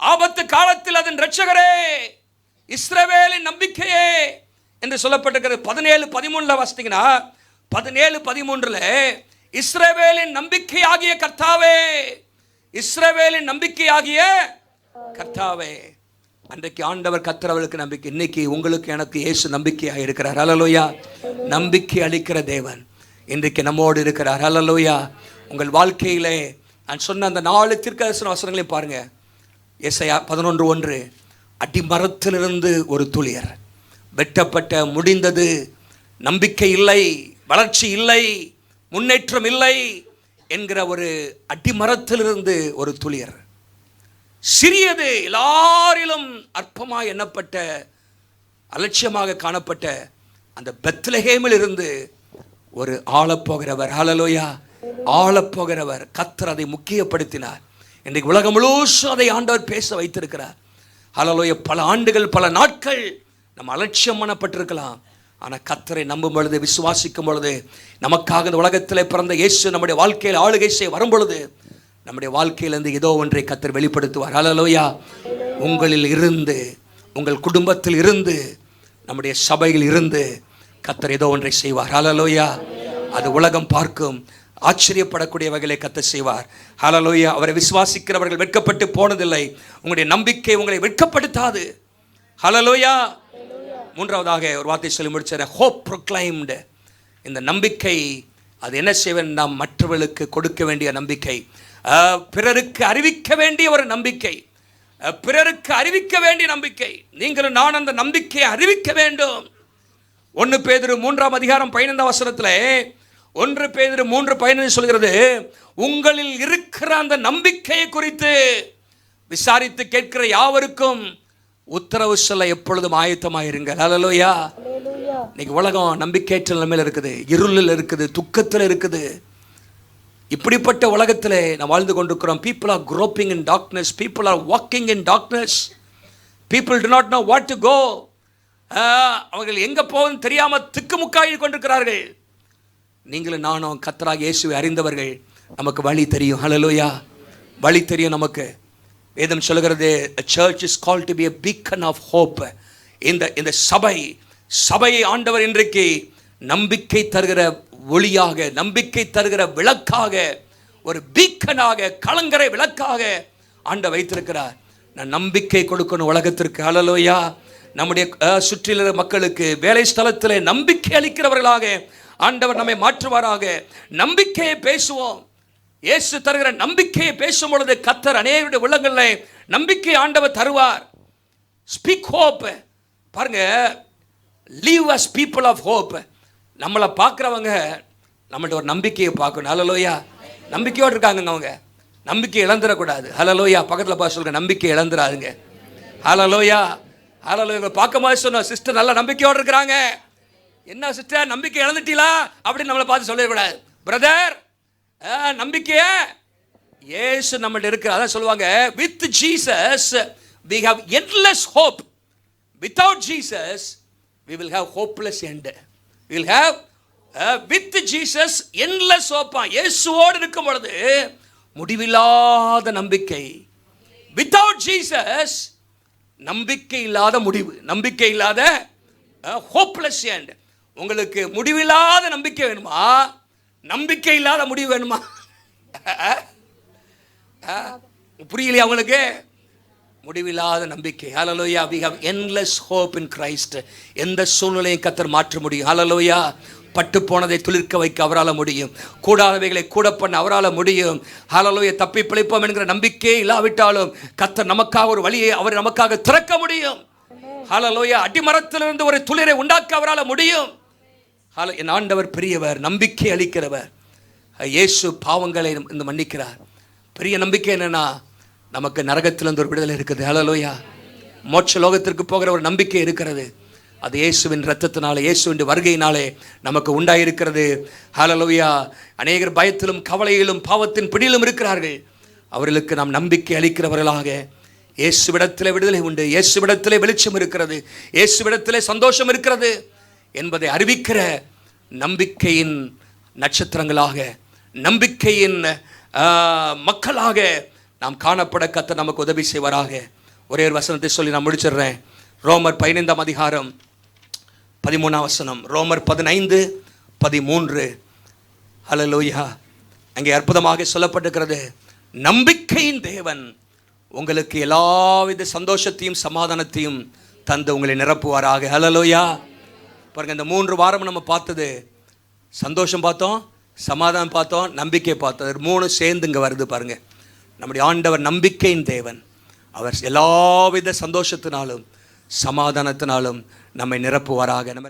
ஆபத்து காலத்தில் அதன் இரட்சகரே, இஸ்ரவேலின் நம்பிக்கையே என்று சொல்லப்பட்டிருக்கிறது. 17:13 வாசித்தீங்கன்னா, 17:13 இஸ்ரவேலின் நம்பிக்கையாகிய கர்த்தாவே, இஸ்ரவேலின் நம்பிக்கையாகிய கர்த்தாவே. அன்றைக்கு ஆண்டவர் கர்த்தரவர்களுக்கு நம்பிக்கை, இன்னைக்கு உங்களுக்கு எனக்கு இயேசு நம்பிக்கையாக இருக்கிறார். ஹல்லேலூயா. நம்பிக்கை அளிக்கிற தேவன் இன்றைக்கு நம்மோடு இருக்கிறார். ஹல்லேலூயா. உங்கள் வாழ்க்கையிலே நான் சொன்ன அந்த 4 தீர்க்கதரிசன வசனங்களையும் பாருங்க. ஏசாயா 11:1, அடிமரத்திலிருந்து ஒரு துளிர் வெட்டப்பட்ட, முடிந்தது, நம்பிக்கை இல்லை, வளர்ச்சி இல்லை, முன்னேற்றம் இல்லை என்கிற ஒரு அடிமரத்திலிருந்து ஒரு துளிர், சிறியது, எல்லாரிலும் அற்பமாக எண்ணப்பட்ட, அலட்சியமாக காணப்பட்ட அந்த பெத்லகேமில் இருந்து ஒரு ஆளப்போகிறவர். ஹல்லேலூயா. ஆளப்போகிறவர் கர்த்தர் அதை முக்கியப்படுத்தினார். இன்றைக்கு உலகம் முழுசும் அதை ஆண்டவர் பேச வைத்திருக்கிறார். ஹல்லேலூயா. பல ஆண்டுகள், பல நாட்கள் நம்ம அலட்சியம் பண்ணப்பட்டிருக்கலாம், ஆனால் கர்த்தரை நம்பும் பொழுது, விசுவாசிக்கும் பொழுது, நமக்காக இந்த உலகத்தில் பிறந்த இயேசு நம்முடைய வாழ்க்கையில் ஆளுகை செய்ய வரும் பொழுது நம்முடைய வாழ்க்கையிலிருந்து ஏதோ ஒன்றை கர்த்தர் வெளிப்படுத்துவார். ஹல்லேலூயா. உங்களில் இருந்து, உங்கள் குடும்பத்தில் இருந்து, நம்முடைய சபையில் இருந்து கர்த்தர் ஏதோ ஒன்றை செய்வார். ஹல்லேலூயா. அது உலகம் பார்க்கும் ஆச்சரியப்படக்கூடிய வகையிலே கர்த்தர் செய்வார். ஹல்லேலூயா. அவரை விசுவாசிக்கிறவர்கள் வெட்கப்பட்டு போனதில்லை. உங்களுடைய நம்பிக்கை உங்களை வெட்கப்படுத்தாது. ஹல்லேலூயா. மூன்றாவதாக ஒரு வார்த்தை சொல்லி முடிச்சார், ஹோப் ப்ரொக்ளைம்டு. இந்த நம்பிக்கை அது என்ன செய்வேன், நாம் மற்றவர்களுக்கு கொடுக்க வேண்டிய நம்பிக்கை, பிறருக்கு அறிவிக்க வேண்டிய ஒரு நம்பிக்கை, பிறருக்கு அறிவிக்க வேண்டிய நம்பிக்கை. நீங்களும் நான் அந்த நம்பிக்கையை அறிவிக்க வேண்டும். 1 பேதுரு 3ஆம் அதிகாரம் 15ஆம் வசனத்தில் 1 பேதுரு 3:15 சொல்கிறது, உங்களில் இருக்கிற அந்த நம்பிக்கையை குறித்து விசாரித்து கேட்கிற யாவருக்கும் உத்தரவு சொல்ல எப்பொழுதும் ஆயத்தமாயிருங்கள். ஹல்லேலூயா. இன்னைக்கு உலகம் நம்பிக்கையற்ற நிலைமையில் இருக்குது, இருளில் இருக்குது, துக்கத்தில் இருக்குது. இப்படிப்பட்ட உலகத்தில் நாம் வாழ்ந்து கொண்டிருக்கிறோம். people are groping in darkness, people are walking in darkness, people do not know what to go. அவர்கள் எங்கே போவதுன்னு தெரியாமல் திக்குமுக்காகி கொண்டிருக்கிறார்கள். நீங்களும் நானும் கர்த்தராகிய இயேசுவை அறிந்தவர்கள், நமக்கு வழி தெரியும். ஹல்லேலூயா. வழி தெரியும் நமக்கு. வேதம் சொல்கிறது, a church is called to be a beacon of hope. இந்த சபையை ஆண்டவர் இன்றைக்கு நம்பிக்கை தருகிற ஒளியாக, நம்பிக்கை தருகிற விளக்காக, ஒரு பீக்கனாக, கலங்கரை விளக்காக ஆண்டவர் வைத்திருக்கிறார். நான் நம்பிக்கை கொடுக்கணும் உலகத்திற்கு. ஹல்லேலூயா. நம்முடைய சுற்றிலுள்ள மக்களுக்கு, வேலை ஸ்தலத்தில் நம்பிக்கை அளிக்கிறவர்களாக ஆண்டவர் நம்மை மாற்றுவாராக. நம்பிக்கையை பேசுவோம். இயேசு தருகிற நம்பிக்கையை பேசும் பொழுது கர்த்தர் அநேகருடைய உள்ளங்களில் நம்பிக்கை ஆண்டவர் தருவார். Speak hope. பாருங்க, live as people of hope. நம்மளை பார்க்குறவங்க நம்மள்ட்ட ஒரு நம்பிக்கையை பார்க்கணும். ஹல்லேலூயா. நம்பிக்கையோடு இருக்காங்க அவங்க, நம்பிக்கை இழந்துடக்கூடாது. ஹல்லேலூயா. பக்கத்தில் பார்த்து சொல்லுங்க, நம்பிக்கை இழந்துடாதுங்க. ஹல்லேலூயா. ஹல்லேலூயா. பார்க்கும் போது சொன்னோம், சிஸ்டர் நல்ல நம்பிக்கையோடு இருக்கிறாங்க. என்ன சிஸ்டர் நம்பிக்கை இழந்துட்டீங்களா அப்படின்னு நம்மளை பார்த்து சொல்லக்கூடாது. பிரதர், நம்பிக்கைய இயேசு நம்மள்ட்ட இருக்கிற. அதான் சொல்லுவாங்க, with Jesus we have endless hope, without Jesus we will have hopeless end. We will have with Jesus endless hope. இயேசுவோடு இருக்கும் பொழுது முடிவில்லாத நம்பிக்கை. without Jesus நம்பிக்கை இல்லாத முடிவு, நம்பிக்கை இல்லாத hopeless end. உங்களுக்கு முடிவில்லாத நம்பிக்கை வேணுமா, நம்பிக்கை இல்லாத முடிவு வேணுமா? புரியலையா உங்களுக்கு? முடிவில்லாத நம்பிக்கை. ஹல்லேலூயா. we have endless hope in Christ. எந்த சூழ்நிலையும் கர்த்தர் மாற்ற முடியும். ஹல்லேலூயா. பட்டு போனதை துளிர்க்க வைக்க அவரால் முடியும். கூடாதவைகளை கூட பண்ண அவரால் முடியும். ஹல்லேலூயா. தப்பி பிழைப்போம் என்கிற நம்பிக்கை இல்லாவிட்டாலும் கர்த்தர் நமக்காக ஒரு வழியை அவர் நமக்காக திறக்க முடியும். ஹல்லேலூயா. அடிமரத்திலிருந்து ஒரு துளிரை உண்டாக்க அவரால் முடியும். என் ஆண்டவர் பெரியவர், நம்பிக்கை அளிக்கிறவர். இயேசு பாவங்களை இந்த மன்னிக்கிறார். பெரிய நம்பிக்கை என்னன்னா, நமக்கு நரகத்திலிருந்து ஒரு விடுதலை இருக்குது. ஹல்லேலூயா. மோட்ச லோகத்திற்கு போகிற ஒரு நம்பிக்கை இருக்கிறது. அது இயேசுவின் இரத்தத்தினாலே, இயேசுவின் வருகையினாலே நமக்கு உண்டாயிருக்கிறது. ஹல்லேலூயா. அநேகர் பயத்திலும் கவலையிலும் பாவத்தின் பிடியிலும் இருக்கிறார்கள். அவர்களுக்கு நாம் நம்பிக்கை அளிக்கிறவர்களாக, இயேசுவிடத்திலே விடுதலை உண்டு, இயேசுவிடத்திலே வெளிச்சம் இருக்கிறது, இயேசுவிடத்திலே சந்தோஷம் இருக்கிறது என்பதை அறிவிக்கிற நம்பிக்கையின் நட்சத்திரங்களாக, நம்பிக்கையின் மக்களாக நாம் காணப்பட கர்த்தர் நமக்கு உதவி செய்வாராக. ஒரே ஒரு வசனத்தை சொல்லி நான் முடிச்சிடுறேன். ரோமர் 15ஆம் அதிகாரம் 13ஆம் வசனம். ரோமர் 15:13. ஹல்லேலூயா. அங்கே அற்புதமாக சொல்லப்பட்டிருக்கிறது, நம்பிக்கையின் தேவன் உங்களுக்கு எல்லாவித சந்தோஷத்தையும் சமாதானத்தையும் தந்து உங்களை நிரப்புவாராக. ஹல்லேலூயா. பாருங்க, இந்த 3 வாரம் நம்ம பார்த்தது, சந்தோஷம் பார்த்தோம், சமாதானம் பார்த்தோம், நம்பிக்கை பார்த்தோம். 3 சேர்ந்து இங்கே வருது பாருங்க. நம்முடைய ஆண்டவர் நம்பிக்கையின் தேவன். அவர் எல்லாவித சந்தோஷத்தினாலும் சமாதானத்தினாலும் நம்மை நிரப்புவாராக. நம்ம